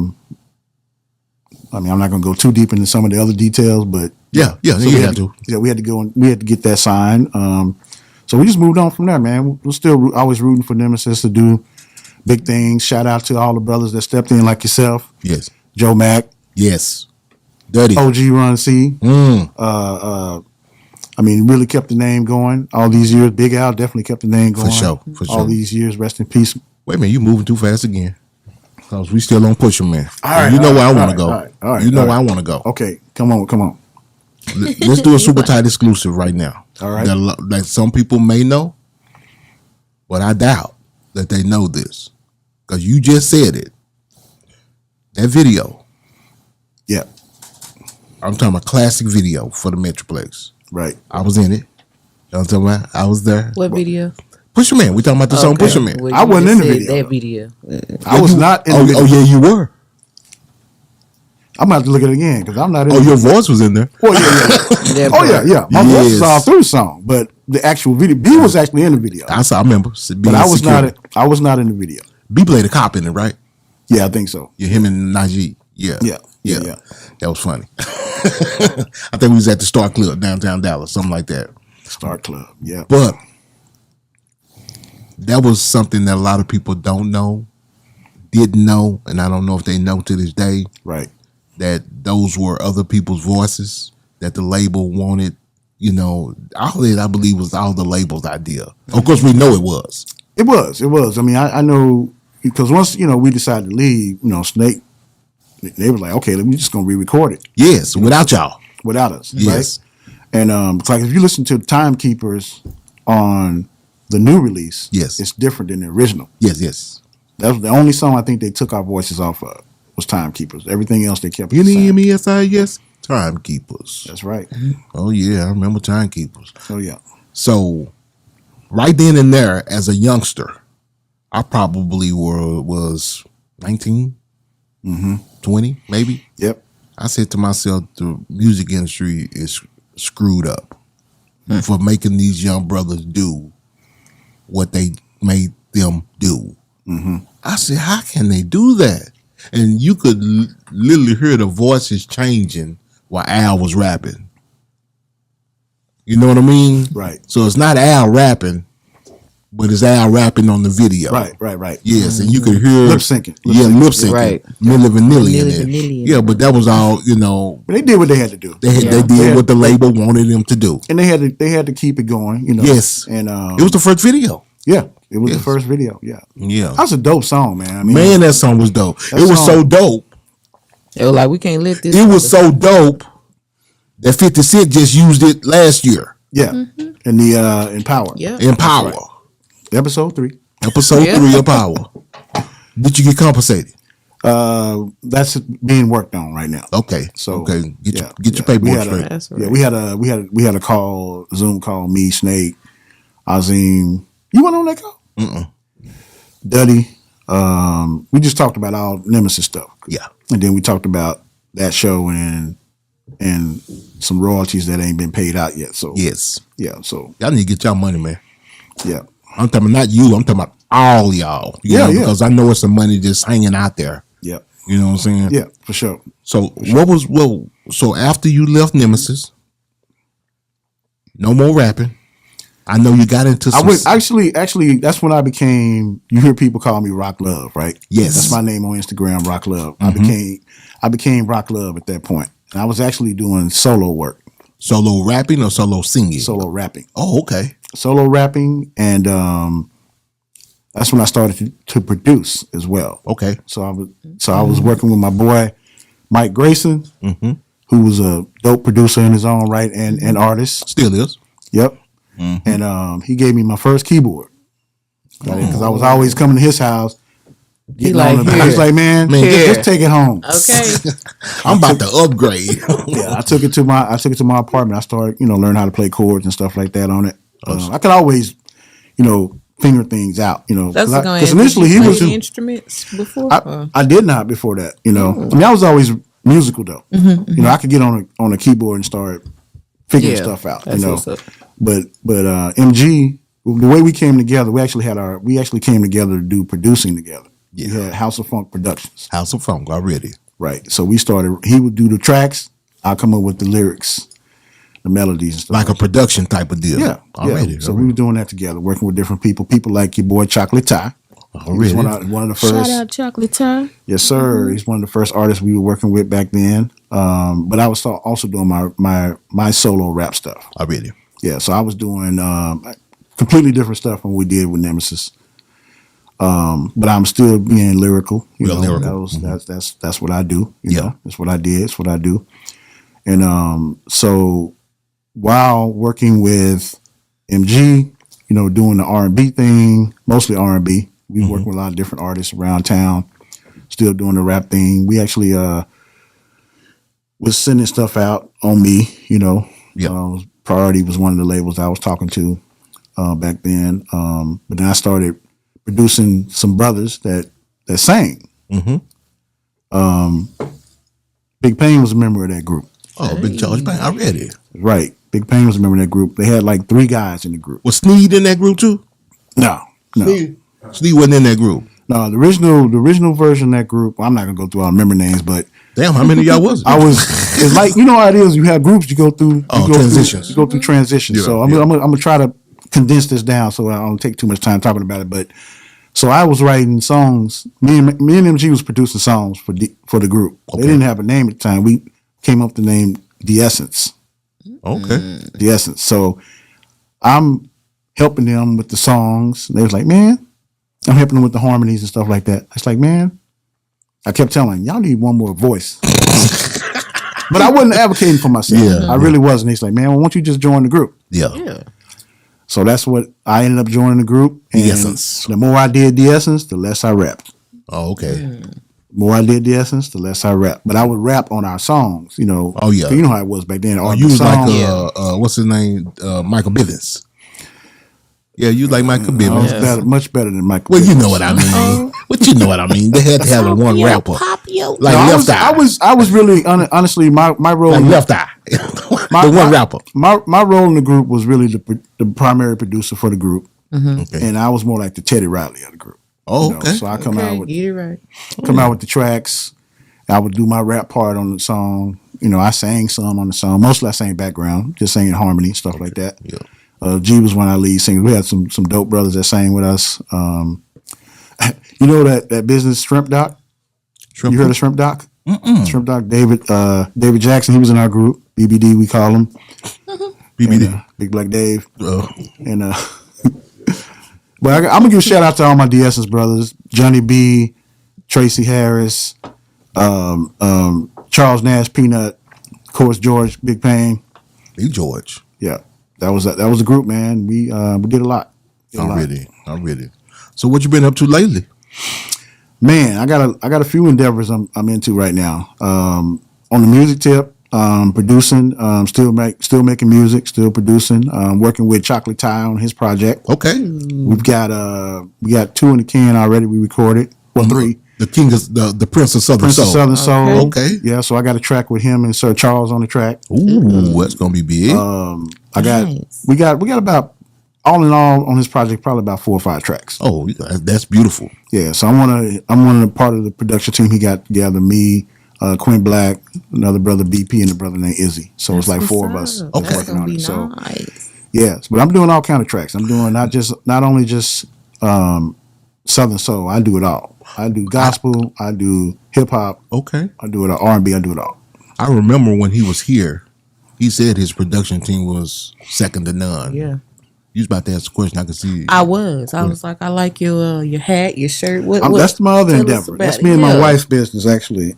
mean, I'm not going to go too deep into some of the other details, but Yeah, so you had to. Yeah, we had to go and we had to get that signed. So we just moved on from there, man. We're still always rooting for Nemesis to do big things. Shout out to all the brothers that stepped in, like yourself, Yes. Joe Mack, Yes. Dirty. OG Run C. I mean, really kept the name going all these years. Big Al definitely kept the name going. For sure. All these years, rest in peace. Wait a minute, you moving too fast again. Because we still on Pusher Man. All right, You know all where I right, want to all go. right, all right, You know all where I right. want to go. Okay, come on. Let's do a super tight exclusive right now. All right. That some people may know, but I doubt that they know this. Because you just said it. That video, Yeah, I'm talking about classic video for the Metroplex. right. I was in it. You know what I'm talking about? I was there. What video? Pusher Man. We talking about the song Okay. Pusher Man. Well, I you wasn't just in the said video, That though. video. I was not in the video. Oh, yeah, you were. I'm gonna have to look at it again because I'm not in. Oh, your voice was in there. Oh yeah. That Oh part. yeah. My voice is Yes. all through the song, but the actual video, B was actually in the video, I remember. but I was not. I was not in the video. B played a cop in it, right? Yeah, I think so. Yeah, him and Najee. Yeah. Yeah. That was funny. I think we was at the Star Club downtown Dallas, something like that. Star Club. Yeah. But that was something that a lot of people don't know, didn't know, and I don't know if they know to this day, Right. that those were other people's voices that the label wanted. You know, all that I believe was all the label's idea. Of course, we know it was. It was. It was. I mean, I know because once we decided to leave, Snake, they were like, okay, we just gonna re-record it Yes, without y'all. without us. Yes. Right? And it's like if you listen to Timekeepers on the new release, Yes. it's different than the original. Yes. That was the only song I think they took our voices off of was Timekeepers. Everything else they kept. You the need same. me, yes. Timekeepers. That's right. Oh, yeah, I remember Timekeepers. Oh yeah. So, right then and there, as a youngster, I probably was 19, 20, maybe. Yep. I said to myself, the music industry is screwed up for making these young brothers do what they made them do. I said, how can they do that? And you could literally hear the voices changing while Al was rapping. You know what I mean? Right. So it's not Al rapping, but it's Al rapping on the video. Right. Yes, and you could hear Lip syncing. lip syncing. Right. Milli Vanilli in Milli it. Vanilli. Yeah, but that was all, But they did what they had to do. they did what the label wanted them to do. And they had to keep it going, Yes. And It was the first video. yeah, it was Yes. the first video. Yeah. Yeah. That's a dope song, man. I mean, Man, that song was dope. It was song- so dope. They were like, we can't let this. It was so dope that 50 Cent just used it last year yeah. And the in Power. Yeah. in Power. Episode 3. Episode Yeah. 3 of Power. Did you get compensated? That's being worked on right now. Okay. So okay. Get yeah, your we paperwork had straight. That's Yeah, right. we had a call, Zoom call, me, Snake, Azim. You went on that call? Duddy. We just talked about all Nemesis stuff. Yeah. And then we talked about that show and some royalties that ain't been paid out yet. So Yes. yeah, so Y'all need to get y'all money, man. yeah. I'm talking about not you. I'm talking about all y'all. You Yeah, know, yeah. because I know it's some money just hanging out there. Yeah. You know what I'm saying? Yeah, for sure. So so after you left Nemesis, no more rapping. I know you got into I some. went actually that's when I became, you hear people call me Rock Love, right? Yes. That's my name on Instagram, Rock Love. I became Rock Love at that point. And I was actually doing solo work, Solo rapping or solo singing? solo rapping. Oh, okay. Solo rapping, and that's when I started to produce as well. Okay. So I was working with my boy Mike Grayson, who was a dope producer in his own right and artist. Still is. Yep. And he gave me my first keyboard because I was always coming to his house. Getting like, on the, "Here." I was like, man, Here. just take it home. Okay. I'm about to upgrade. Yeah, I took it to my apartment. I started, learning how to play chords and stuff like that on it. I could always, finger things out. That's going Because initially he was. instruments before. I did not before that. I mean, I was always musical though. I could get on a keyboard and start figuring Yeah, stuff out. that's what's up. But MG, the way we came together, we actually came together to do producing together. We had House of Funk Productions. House of Funk already. Right. So we started, he would do the tracks, I'll come up with the lyrics, the melodies and stuff. Like a production type of deal. Yeah. Already. Yeah. So we were doing that together, working with different people. People like your boy Chocolate Ty. He's Already. one of the first. Shout out Chocolate Time. Yes, sir. He's one of the first artists we were working with back then. But I was also doing my solo rap stuff. Already. Yeah. So I was doing completely different stuff from what we did with Nemesis. But I'm still being lyrical. Real lyrical. That's what I do. You Yeah. know, that's what I did. It's what I do. And so while working with MG, doing the R&B thing, mostly R&B. We working with a lot of different artists around town. Still doing the rap thing. We actually was sending stuff out on me. Yeah. Priority was one of the labels I was talking to back then. But then I started producing some brothers that sang. Big Payne was a member of that group. Oh, Big Charles Payne. I read it. Right. Big Payne was a member of that group. They had like 3 guys in the group. Was Sneed in that group too? No. Sneed wasn't in that group. No, the original version of that group, well, I'm not gonna go through all the member names, but Damn, how many of y'all was it? it's like, you know how it is, you have groups, you go through transitions. You go through transitions. Yeah, so I'm gonna try to condense this down so I don't take too much time talking about it. But so I was writing songs. Me and MG was producing songs for the group. Okay. They didn't have a name at the time. We came up with the name The Essence. Okay. The Essence. So I'm helping them with the songs. And they was like, man, I'm helping them with the harmonies and stuff like that. It's like, man, I kept telling them, y'all need one more voice. But I wasn't advocating for myself. Yeah, I really wasn't. He's like, man, why don't you just join the group? Yeah. So that's what I ended up joining the group. And The Essence. the more I did The Essence, the less I rapped. Oh, okay. The more I did The Essence, the less I rapped. But I would rap on our songs, you know. Oh, yeah. You know how it was back then. Oh, you was like, what's his name? Michael Bivins. Yeah, you like Michael Bivins. much better than Michael. Well, you Bivins. know what I mean. But you know what I mean. They had to have a one rapper. Like No, Left Eye. I was really honestly my role. Like Left Eye. The one rapper. My role in the group was really the primary producer for the group, Okay. and I was more like the Teddy Riley of the group. Oh, you know? okay. So I come out with Get it right. the tracks. I would do my rap part on the song. You know, I sang some on the song. Mostly I sang background, just singing harmony, stuff like that. Yeah. G was one of our lead singers. We had some dope brothers that sang with us. You know that business Shrimp Doc? You heard of Shrimp Doc? Shrimp Doc, David Jackson, he was in our group. BBD, we call him. BBD. And, Big Black Dave. And but I'm gonna give a shout out to all my DS's brothers: Johnny B, Tracy Harris, Charles Nash, Peanut, of course George Big Payne. Big George. Yeah, that was a group, man. We did a lot. I'm ready. So what you been up to lately? Man, I got a few endeavors I'm into right now. On the music tip, producing, still making music, still producing. Working with Chocolate Ty on his project. Okay. We got 2 in the can already. We recorded. Well, 3. The king is the Prince of Southern Soul. Southern Soul. Okay. Yeah, so I got a track with him and Sir Charles on the track. Ooh, that's gonna be big. We got about, all in all on this project, probably about 4 or 5 tracks. Oh, that's beautiful. Yeah, so I'm one of the part of the production team. He got together, me, Quinn Black, another brother BP, and a brother named Izzy. So it's like 4 of us Okay. working on it. So Nice. yes, but I'm doing all kind of tracks. I'm doing not only just Southern Soul. I do it all. I do gospel. I do hip hop. Okay. I do it all. R&B. I do it all. I remember when he was here, he said his production team was second to none. Yeah. You was about to ask a question. I could see. I was like, I like your hat, your shirt. What That's my other tell us endeavor. about That's it. me and my Yeah. wife's business, actually.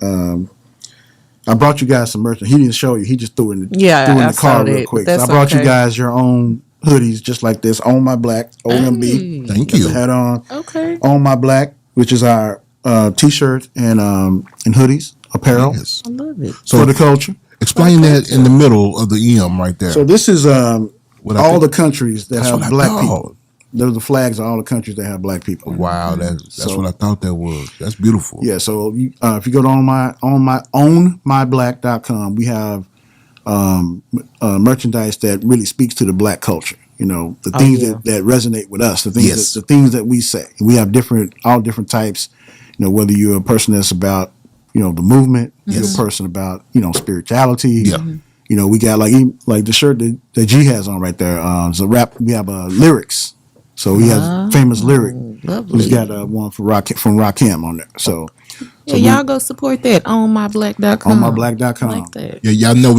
I brought you guys some merch. He didn't show you. He just threw it in the, Yeah, threw it in I the car saw real that, quick. but So I that's brought you okay. guys your own hoodies, just like this. On My Black, OMB. Thank Got you. the hat on. Okay. On My Black, which is our T-shirt and hoodies, apparel Yes. I love it. for the culture. Explain that in the middle of the EM right there. So this is What I all the think- countries that That's have what I black thought. people. They're the flags of all the countries that have black people. Wow, that's So- what I thought that was. That's beautiful. Yeah, so if you go to ownmyblack.com, we have merchandise that really speaks to the black culture. You know, the things that resonate with us, the things Yes. the things that we say. We have all different types. You know, whether you're a person that's about, you know, the movement, you're a person about, you know, spirituality. Yeah. You know, we got like the shirt that G has on right there. It's a rap. We have lyrics. So he has famous lyric. Lovely. He's got one from Rakim on there. So Yeah, y'all go support that on myblack.com. ownmyblack.com. Like that. Yeah, y'all know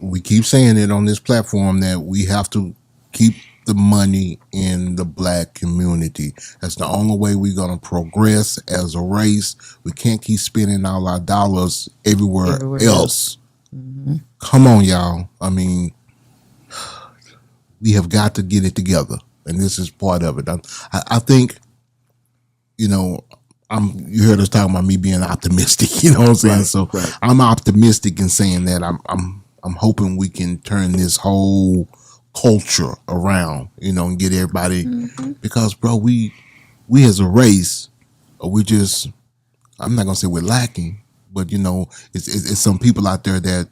we keep saying it on this platform that we have to keep the money in the black community. That's the only way we're going to progress as a race. We can't keep spending all our dollars everywhere else. Come on, y'all. I mean, we have got to get it together. And this is part of it. I think, you know, you heard us talking about me being optimistic, you know what I'm saying? Right, So right. I'm optimistic in saying that I'm hoping we can turn this whole culture around, you know, and get everybody because bro, we as a race, we just, I'm not gonna say we're lacking, but it's some people out there that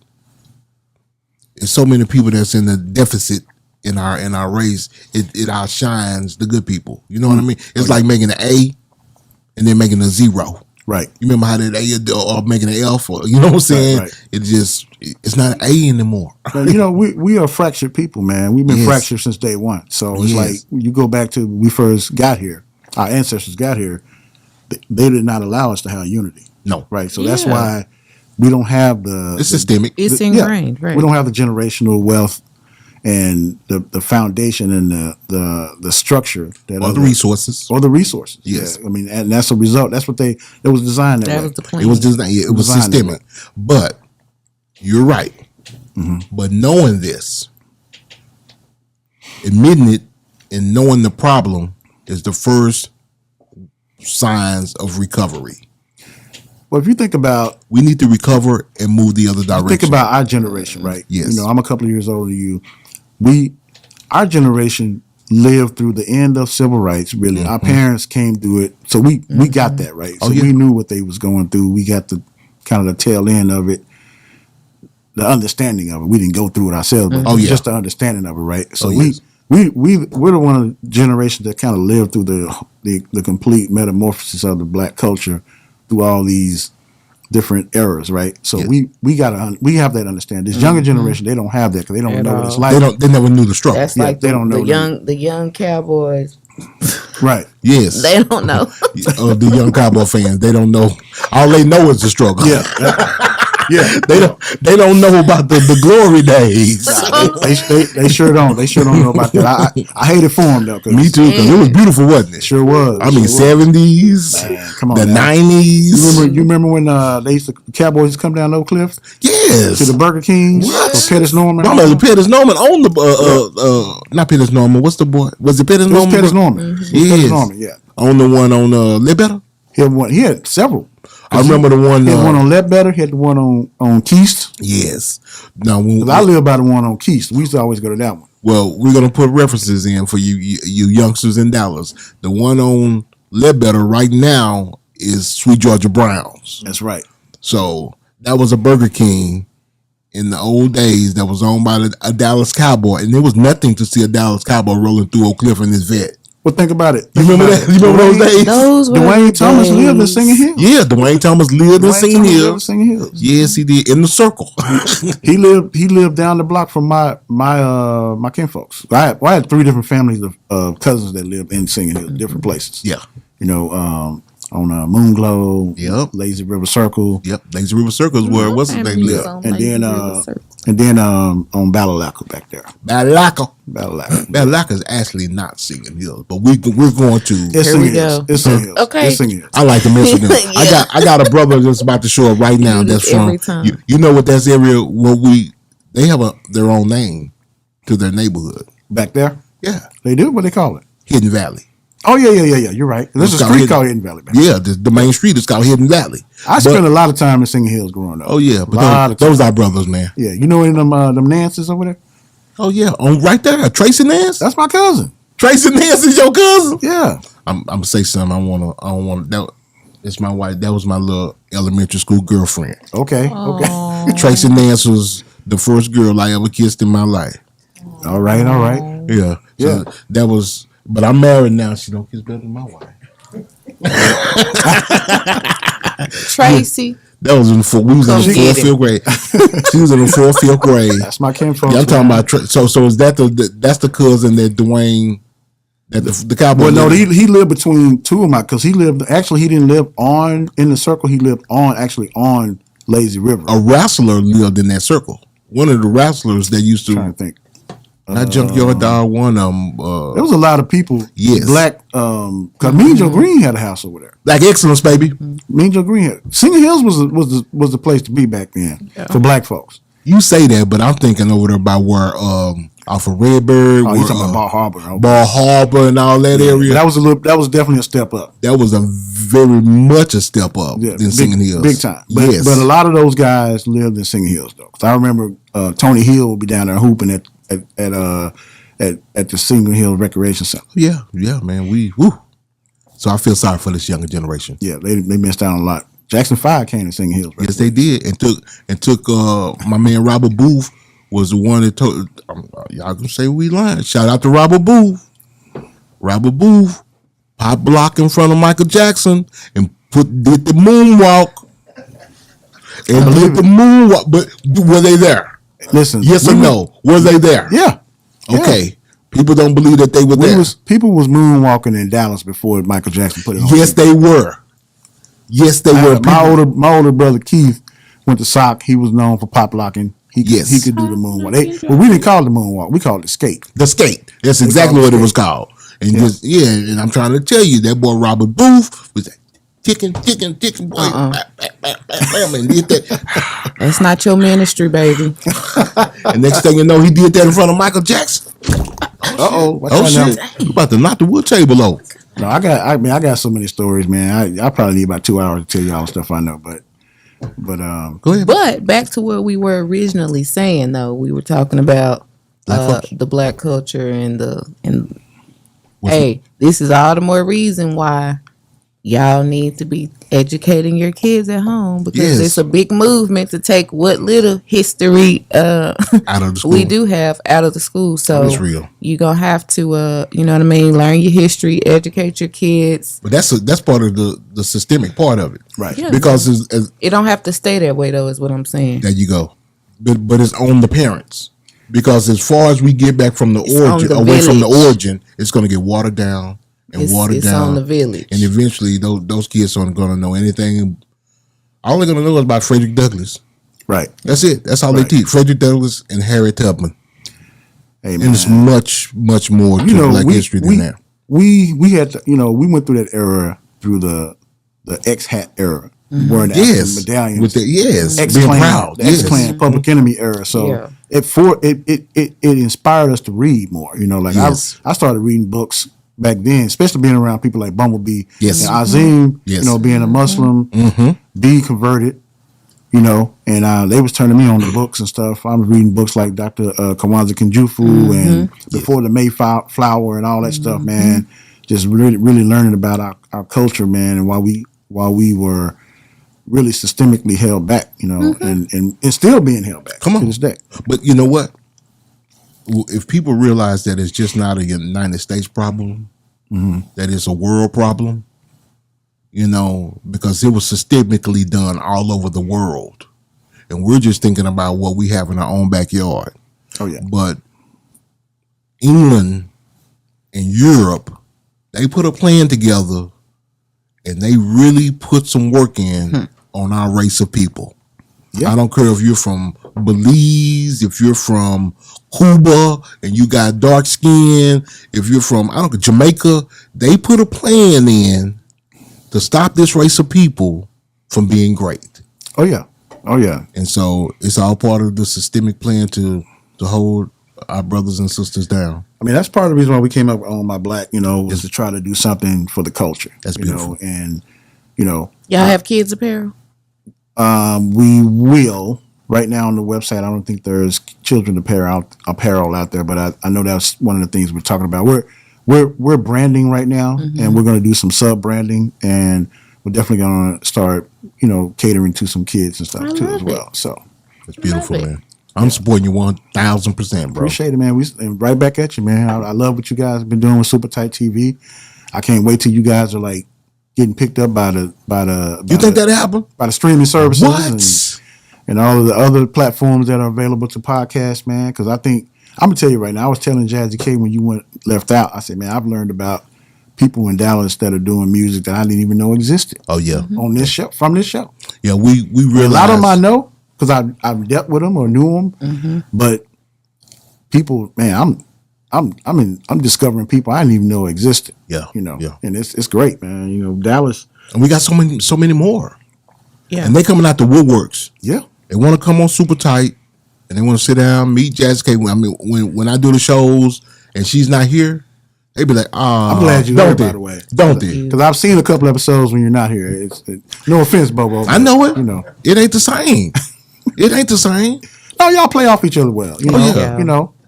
there's so many people that's in the deficit in our race. It outshines the good people. You know what I mean? It's like making an A and then making a 0. Right. You remember how that A or making an F, or you know what I'm saying? Right. It's not an A anymore. But, we are fractured people, man. We've been fractured since day one. So it's like you go back to when we first got here, our ancestors got here, they did not allow us to have unity. No. Right. So that's why we don't have it's systemic. It's ingrained, right? We don't have the generational wealth and the foundation and the structure Or the resources. Yes. Yeah. I mean, and that's a result. That's what it was designed that way. Was the plan. It was designed. It was systemic. But you're right. Mm-hmm. But knowing this, admitting it, and knowing the problem is the first signs of recovery. Well, if you think about, we need to recover and move the other direction. Think about our generation, right? Yes. I'm a couple of years older than you. Our generation lived through the end of civil rights. Really, our parents came through it, so we got that right. So we knew what they was going through. We got the kind of the tail end of it, the understanding of it. We didn't go through it ourselves, but just the understanding of it, right? So we're the one of the generations that kind of lived through the complete metamorphosis of the black culture through all these different eras, right? So we have that understanding. This younger generation, they don't have that because they don't know what it's like. They never knew the struggle. That's like they don't know the young cowboys. Right. Yes. They don't know. The young cowboy fans, they don't know. All they know is the struggle. Yeah. Yeah, they don't know about the glory days. They sure don't. They sure don't know about that. I hate it for them though. Me too, because it was beautiful, wasn't it? Sure was. I mean, 70s, come on, the now. 90s. You remember when the Cowboys come down Oak Cliff? Yes. To the Burger Kings. What? Pettis Norman. No, Pettis Norman on the not Pettis Norman. What's the boy? Was it Pettis Norman? Pettis Norman. Yes. Pettis Norman. Yeah. On the one on Ledbetter. He had several. I remember the one. He had one on Ledbetter. He had the one on Keast. Yes. Now, I live by the one on Keast. We used to always go to that one. Well, we're gonna put references in for you youngsters in Dallas. The one on Ledbetter right now is Sweet Georgia Browns. That's right. So that was a Burger King in the old days that was owned by a Dallas Cowboy, and there was nothing to see a Dallas Cowboy rolling through Oak Cliff in his vet. Well, think about it. You remember that? You remember those days? Dwayne Thomas lived in Singing Hills. Yeah, Dwayne Thomas lived in Singing Hills. Yes, he did, in the circle. He lived down the block from my kinfolks. I had 3 different families of cousins that lived in Singing Hills, different places. Yeah. On Moonglow, yep, Lazy River Circle. Yep, Lazy River Circle is where what's his name lived. And then on Balalaika back there. Balalaika is actually not Singing Hills, but we're going to. It's Singing Hills. It's Singing Hills. Okay. It's Singing Hills. I like to mention them. Yeah. I got a brother that's about to show up right now. That's from you know what that's area where they have their own name to their neighborhood back there. Yeah, they do. What they call it? Hidden Valley. Oh yeah. You're right. There's a street called Hidden Valley. Yeah, the main street is called Hidden Valley. I spent a lot of time in Singing Hills growing up. Oh yeah, but those are brothers, man. Yeah, you know any of them Nances over there? Oh yeah, right there, Tracy Nance. That's my cousin. Tracy Nance is your cousin. Yeah. I'm gonna say something. I don't want that. It's my wife. That was my little elementary school girlfriend. Okay. Aww. Okay. Tracy Nance was the first girl I ever kissed in my life. All right. Yeah. Yeah. So that was. But I'm married now. She don't kiss better than my wife. Tracy. That was in the 4th, 5th grade. She was in the 4th, 5th grade. That's my kinfolk. Yeah, I'm talking about. So is that that's the cousin that Dwayne, that the cowboy? Well, no, he lived between two of my, because he lived. Actually, he didn't live in the circle. He lived on Lazy River. A wrestler lived in that circle. One of the wrestlers that used to. I'm trying to think. Not Junkyard Dog, one of them. There was a lot of people. Yes. Black, because Mean Joe Green had a house over there. Black Excellence, baby. Mean Joe Green had. Singing Hills was the place to be back then for black folks. You say that, but I'm thinking over there by where off of Redbird. Oh, you talking about Bar Harbor? Okay. Bar Harbor and all that area. That was definitely a step up. That was a very much a step up in Singing Hills, big time. But a lot of those guys lived in Singing Hills though. Cause I remember Tony Hill would be down there hooping at the Singing Hills Recreation Center. Yeah, man. Woo. So I feel sorry for this younger generation. Yeah, they missed out on a lot. Jackson 5 came to Singing Hills. Right? Yes, they did, and took my man Robert Booth was the one that told. Y'all can say we lying. Shout out to Robert Booth. Robert Booth pop block in front of Michael Jackson and did the moonwalk. And did the moonwalk, but were they there? Listen, Yes or no? Were they there? Yeah. Okay. People don't believe that they were there. People was moonwalking in Dallas before Michael Jackson put it on. Yes, they were. Yes, they were. My older brother Keith went to SOC. He was known for pop locking. He could do the moonwalk. But we didn't call it the moonwalk. We called it skate. The skate. That's exactly what it was called. And and I'm trying to tell you, that boy Robert Booth was ticking, boy. Bam, and did that. That's not your ministry, baby. And next thing you know, he did that in front of Michael Jackson. Oh shit! You about to knock the wood table over. No, I got so many stories, man. I probably need about 2 hours to tell you all the stuff I know, but go ahead. But back to what we were originally saying, though, we were talking about the black culture and hey, this is all the more reason why y'all need to be educating your kids at home, because it's a big movement to take what little history out of the school we do have out of the school. So it's real. You're gonna have to you know what I mean, learn your history, educate your kids. But that's part of the systemic part of it, right? Yeah. Because it don't have to stay that way, though, is what I'm saying. There you go. But it's on the parents, because as far as we get back from the origin, away from the origin, it's going to get watered down and watered down. It's on the village, and eventually those kids aren't going to know anything. All they're going to know is about Frederick Douglass. Right. That's it. That's all they teach. Frederick Douglass and Harriet Tubman. Hey, man. And it's much more to black history than that. We had to, we went through that era, through the X-Hat era. Wearing the medallions with the X-Clan, proud, the X-Clan, Public Enemy era. So it inspired us to read more. I started reading books back then, especially being around people like Bumblebee and Azim. Being a Muslim, being converted. And they was turning me on the books and stuff. I was reading books like Dr. Kawanza Kinjufu and Before the Mayflower and all that stuff. Man, just really learning about our culture, man, and why we were really systemically held back, and still being held back to this day. But you know what? If people realize that it's just not a United States problem, that it's a world problem, because it was systemically done all over the world. And we're just thinking about what we have in our own backyard. Oh, yeah. But England and Europe, they put a plan together, and they really put some work in on our race of people. Yeah. I don't care if you're from Belize, if you're from Cuba and you got dark skin, if you're from Jamaica, they put a plan in to stop this race of people from being great. Oh yeah. And so it's all part of the systemic plan to hold our brothers and sisters down. I mean, that's part of the reason why we came up on My Black, was to try to do something for the culture. That's beautiful. Y'all have kids apparel? We will. Right now on the website, I don't think there's children apparel out there, but I know that's one of the things we're talking about. We're branding right now, and we're going to do some sub branding, and we're definitely going to start, catering to some kids and stuff too as well. So it's beautiful, man. I'm supporting you 1,000%, bro. Appreciate it, man. And right back at you, man. I love what you guys have been doing with Super Tight TV. I can't wait till you guys are like getting picked up by the. You think that'll happen? By the streaming services and all of the other platforms that are available to podcasts, man. Because I think I'm gonna tell you right now. I was telling Jazzy K when you left out. I said, man, I've learned about people in Dallas that are doing music that I didn't even know existed. Oh yeah, on this show, from this show. Yeah, we realized a lot of them I know because I've dealt with them or knew them, but people, man, I'm discovering people I didn't even know existed. Yeah, and it's great, man. Dallas, and we got so many more. Yeah, and they coming out the woodworks. Yeah, they want to come on Super Tight, and they want to sit down, meet Jazz K. I mean, when I do the shows and she's not here, they be like, I'm glad you're here, by the way. Don't they? Because I've seen a couple episodes when you're not here. No offense, Bobo. I know it. It ain't the same. It ain't the same. No, y'all play off each other well.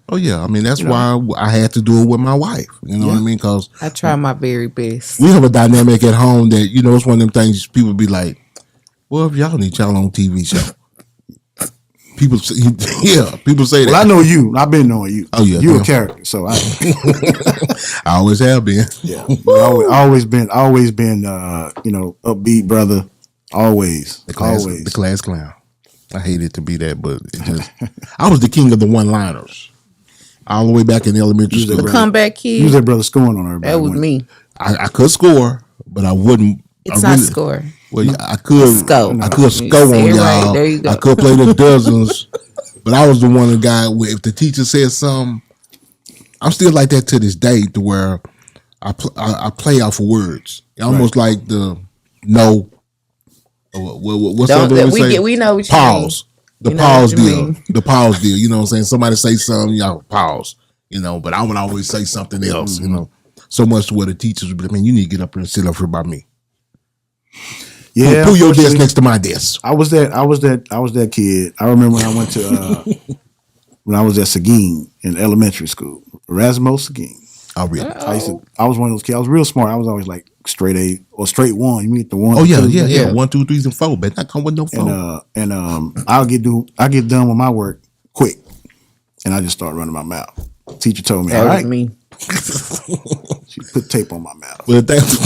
Oh yeah. I mean, that's why I had to do it with my wife. You know what I mean? Because I try my very best. We have a dynamic at home that it's one of them things people be like, Well, if y'all need y'all own TV show. People say that. Well, I know you. I've been knowing you. Oh yeah, you a character. So I always have been. Yeah, always been, upbeat brother. Always, The class clown. I hated to be that, but it just, I was the king of the one-liners. All the way back in elementary school. The comeback kid. You was that brother scoring on everybody. That was me. I could score, but I wouldn't. It's not score. Well, I could Sco. I could score on Say it y'all. right. There you go. I could play the dozens, but I was the one that guy where if the teacher said something, I'm still like that to this day, to where I play off of words, almost like the no. What's the other one say? We know what you pause. mean. The You know pause what you deal. mean. The pause deal. You know what I'm saying? Somebody say something, y'all pause. But I would always say something else. So much to where the teachers would be like, man, you need to get up and sit up here by me. Yeah, pull your desk next to my desk. I was that kid. I remember when I went to when I was at Seguin in elementary school, Erasmo Seguin. Oh, really? I was one of those kids. I was real smart. I was always like straight A or straight one. You meet the one. Oh yeah. 1, 2, 3, and 4, but not come with no phone. And I'll get done with my work quick, and I just start running my mouth. Teacher told me, That all was right. me. She put tape on my mouth. But that's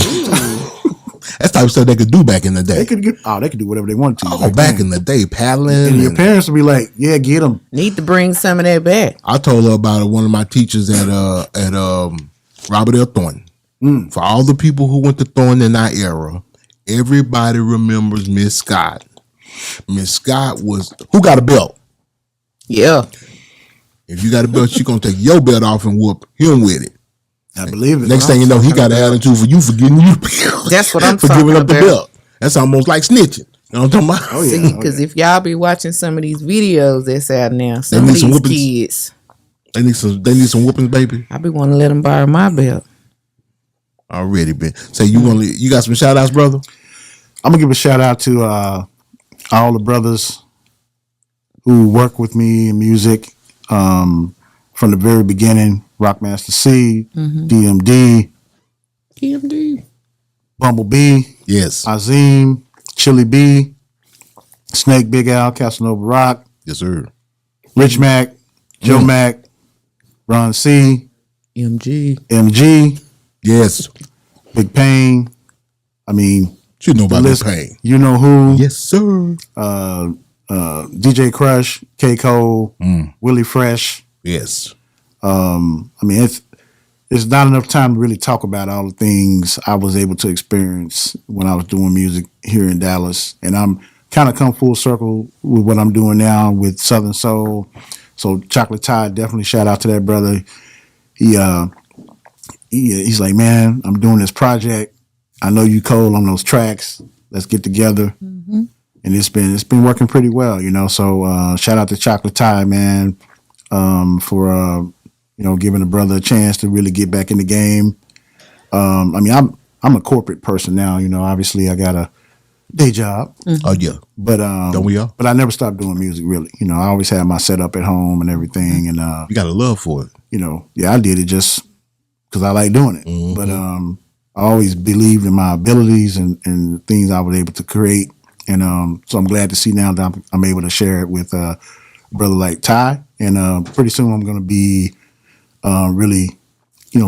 type of stuff they could do back in the day. They could do whatever they wanted to. Oh, back in the day, paddling. And your parents would be like, yeah, get them. Need to bring some of that back. I told her about it, one of my teachers at Robert L. Thornton. For all the people who went to Thornton in our era, everybody remembers Miss Scott. Miss Scott was, who got a belt? Yeah. If you got a belt, she gonna take your belt off and whoop him with it. I believe it. Next thing you know, he got an attitude for you for giving you That's what I'm for talking giving up the about. belt. That's almost like snitching. You know what I'm talking about? Oh, yeah. See, because if y'all be watching some of these videos that's out now, some need of some these whoopings. kids, They need some whoopings, baby. I be want to let them borrow my belt. Already been. So you got some shout outs, brother? I'm gonna give a shout out to all the brothers who work with me in music from the very beginning. Rockmaster C, DMD, Bumblebee, Yes. Azim, Chili B, Snake, Big Al, Casanova Rock, Yes, sir. Rich Mac, Joe Mac, Ron C, MG, Yes. Big Pain. I mean, You know about list- the pain. you know who? Yes, sir. DJ Crush, K Cole, Willie Fresh. Yes. I mean, it's not enough time to really talk about all the things I was able to experience when I was doing music here in Dallas, and I'm kind of come full circle with what I'm doing now with Southern Soul. So Chocolate Tide, definitely shout out to that brother. He's like, man, I'm doing this project. I know you cold on those tracks. Let's get together. And it's been working pretty well, So shout out to Chocolate Tide, man, for giving a brother a chance to really get back in the game. I mean, I'm a corporate person now, obviously I got a day job. Oh yeah. But Don't we all? But I never stopped doing music really. I always had my setup at home and everything, and You got a love for it. I did it just because I like doing it. But I always believed in my abilities and things I was able to create. And so I'm glad to see now that I'm able to share it with a brother like Ty. And pretty soon I'm going to be really,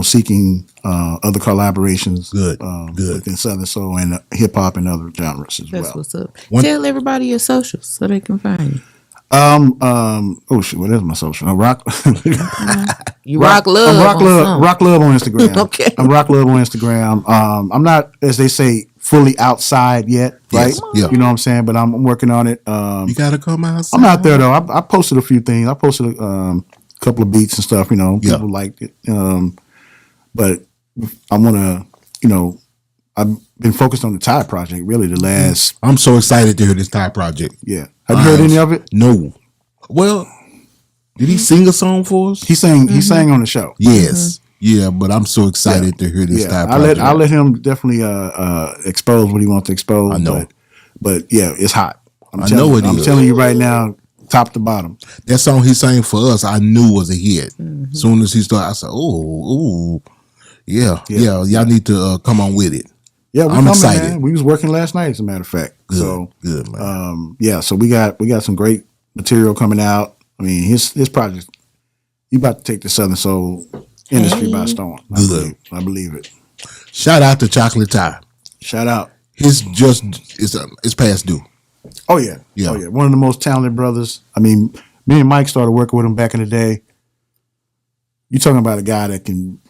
seeking other collaborations. Good. Within Southern Soul and hip hop and other genres as That's well. what's up. Tell everybody your socials so they can find you. Oh shit, what is my social? Rock. You rock love. I'm Rock on Love. something. Rock Love on Instagram. Okay. I'm Rock Love on Instagram. I'm not, as they say, fully outside yet, right? Yes, yeah. You know what I'm saying? But I'm working on it. You gotta come outside. I'm out there though. I posted a few things. I posted a couple of beats and stuff. People liked it. But I want to, I've been focused on the Tide project really the last. I'm so excited to hear this Thai project. Yeah. Have you heard any of it? No. Well, did he sing a song for us? He sang on the show. Yes. Yeah, but I'm so excited to hear this Thai project. I'll let him definitely expose what he wants to expose. I know. But yeah, it's hot. I'm is. telling you right now, top to bottom. That song he sang for us, I knew was a hit. Soon as he started, I said, yeah. Y'all need to come on with it. Yeah, I'm excited. man. We was working last night, as a matter of fact. Good, So good, man. yeah, so we got some great material coming out. I mean, his project, he about to take the Southern Soul industry by storm. Good. I believe it. Shout out to Chocolate Tie. Shout out. It's past due. Oh yeah. Yeah. Oh yeah. One of the most talented brothers. I mean, me and Mike started working with him back in the day. You talking about a guy that can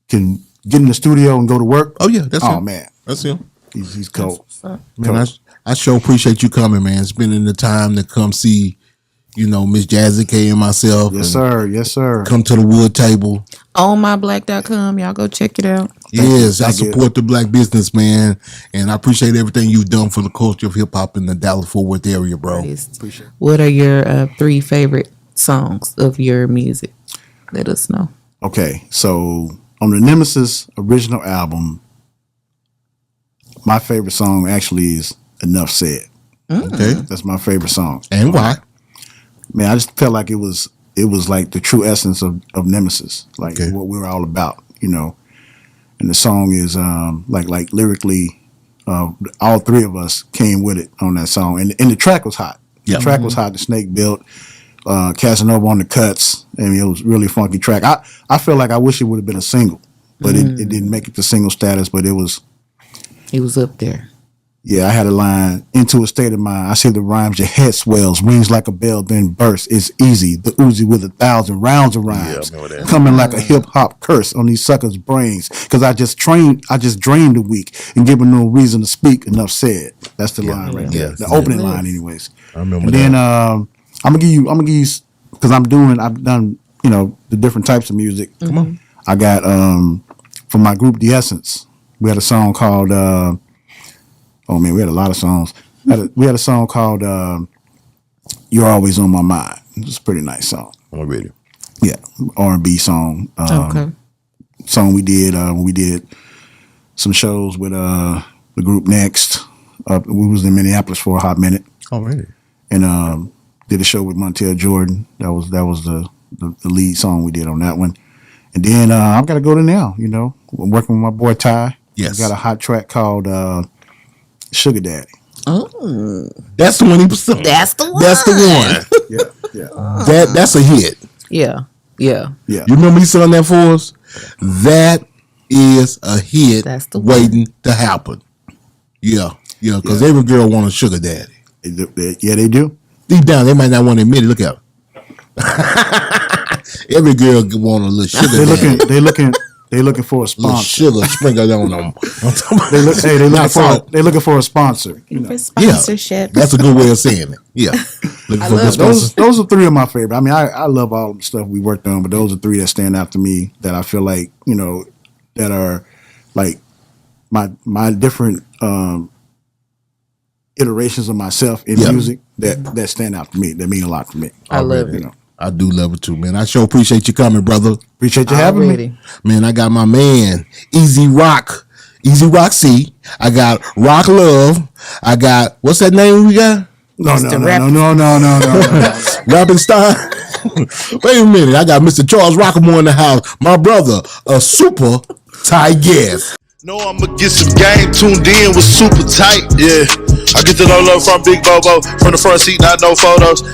get in the studio and go to work? Oh yeah, that's him. man. That's him. He's cold. Man, I sure appreciate you coming, man. Spending the time to come see, Miss Jazzy K and myself. Yes, sir. Yes, sir. Come to the wood table. OnMyBlack.com. Y'all go check it out. Yes, I support the black business, man. And I appreciate everything you've done for the culture of hip hop in the Dallas-Fort Worth area, bro. Appreciate it. What are your 3 favorite songs of your music? Let us know. Okay, so on the Nemesis original album, my favorite song actually is Enough Said. Okay. That's my favorite song. And why? Man, I just felt like it was like the true essence of Nemesis, like what we were all about, And the song is like lyrically, all 3 of us came with it on that song, and the track was hot. Yeah. The track was hot. The Snake built, Casanova on the cuts. I mean, it was really funky track. I feel like I wish it would have been a single, but it didn't make it to single status. But it was up there. Yeah, I had a line, into a state of mind. I say the rhymes, your head swells, rings like a bell, then bursts. It's easy, the Uzi with 1,000 rounds of rhymes. Yeah, coming like a hip-hop curse on these suckers' brains. Because I just drained the week and give them no reason to speak. Enough said. That's the line right there. The opening line, anyways. I remember and that. then I'm gonna give you, because I've done, the different types of music. Come on. I got, from my group, The Essence, we had a song called, oh man, we had a lot of songs. We had a song called "You're Always on My Mind." It was a pretty nice song. I'm ready. Yeah, R&B song. Okay. Song we did when we did some shows with the group Next. We was in Minneapolis for a hot minute, Already. and did a show with Montel Jordan. That was the lead song we did on that one. And then I've got to go to now. I'm working with my boy Ty. Yes. We got a hot track called Sugar Daddy. Oh, That's the one he was. that's the one. That's the one. Yeah. That's a hit. Yeah. Yeah. You remember he sung that for us? That is a hit. That's the one. waiting to happen. Yeah. Because every girl want a sugar daddy. Yeah, they do. Deep down, they might not want to admit it. Look out. Every girl want a little sugar daddy. They looking for a Little sponsor. sugar sprinkled on them. They looking for a sponsor. For sponsorship. That's a good way of saying it. Yeah. Looking for a good sponsor. Those are 3 of my favorite. I mean, I love all the stuff we worked on, but those are 3 that stand out to me that I feel like, that are like my different iterations of myself in music that stand out to me, that mean a lot to me. I love it. I do love it too, man. I sure appreciate you coming, brother. Appreciate you having me. Man, I got my man, ROQ C. I got Rock Love. I got, what's that name we got? No. Rappenstein. Wait a minute. I got Mr. Charles Rockamore in the house. My brother, a super tight guest. Know I'ma get some game tuned in with super tight, yeah. I get it all up from Big Bobo, from the front seat, not no photos.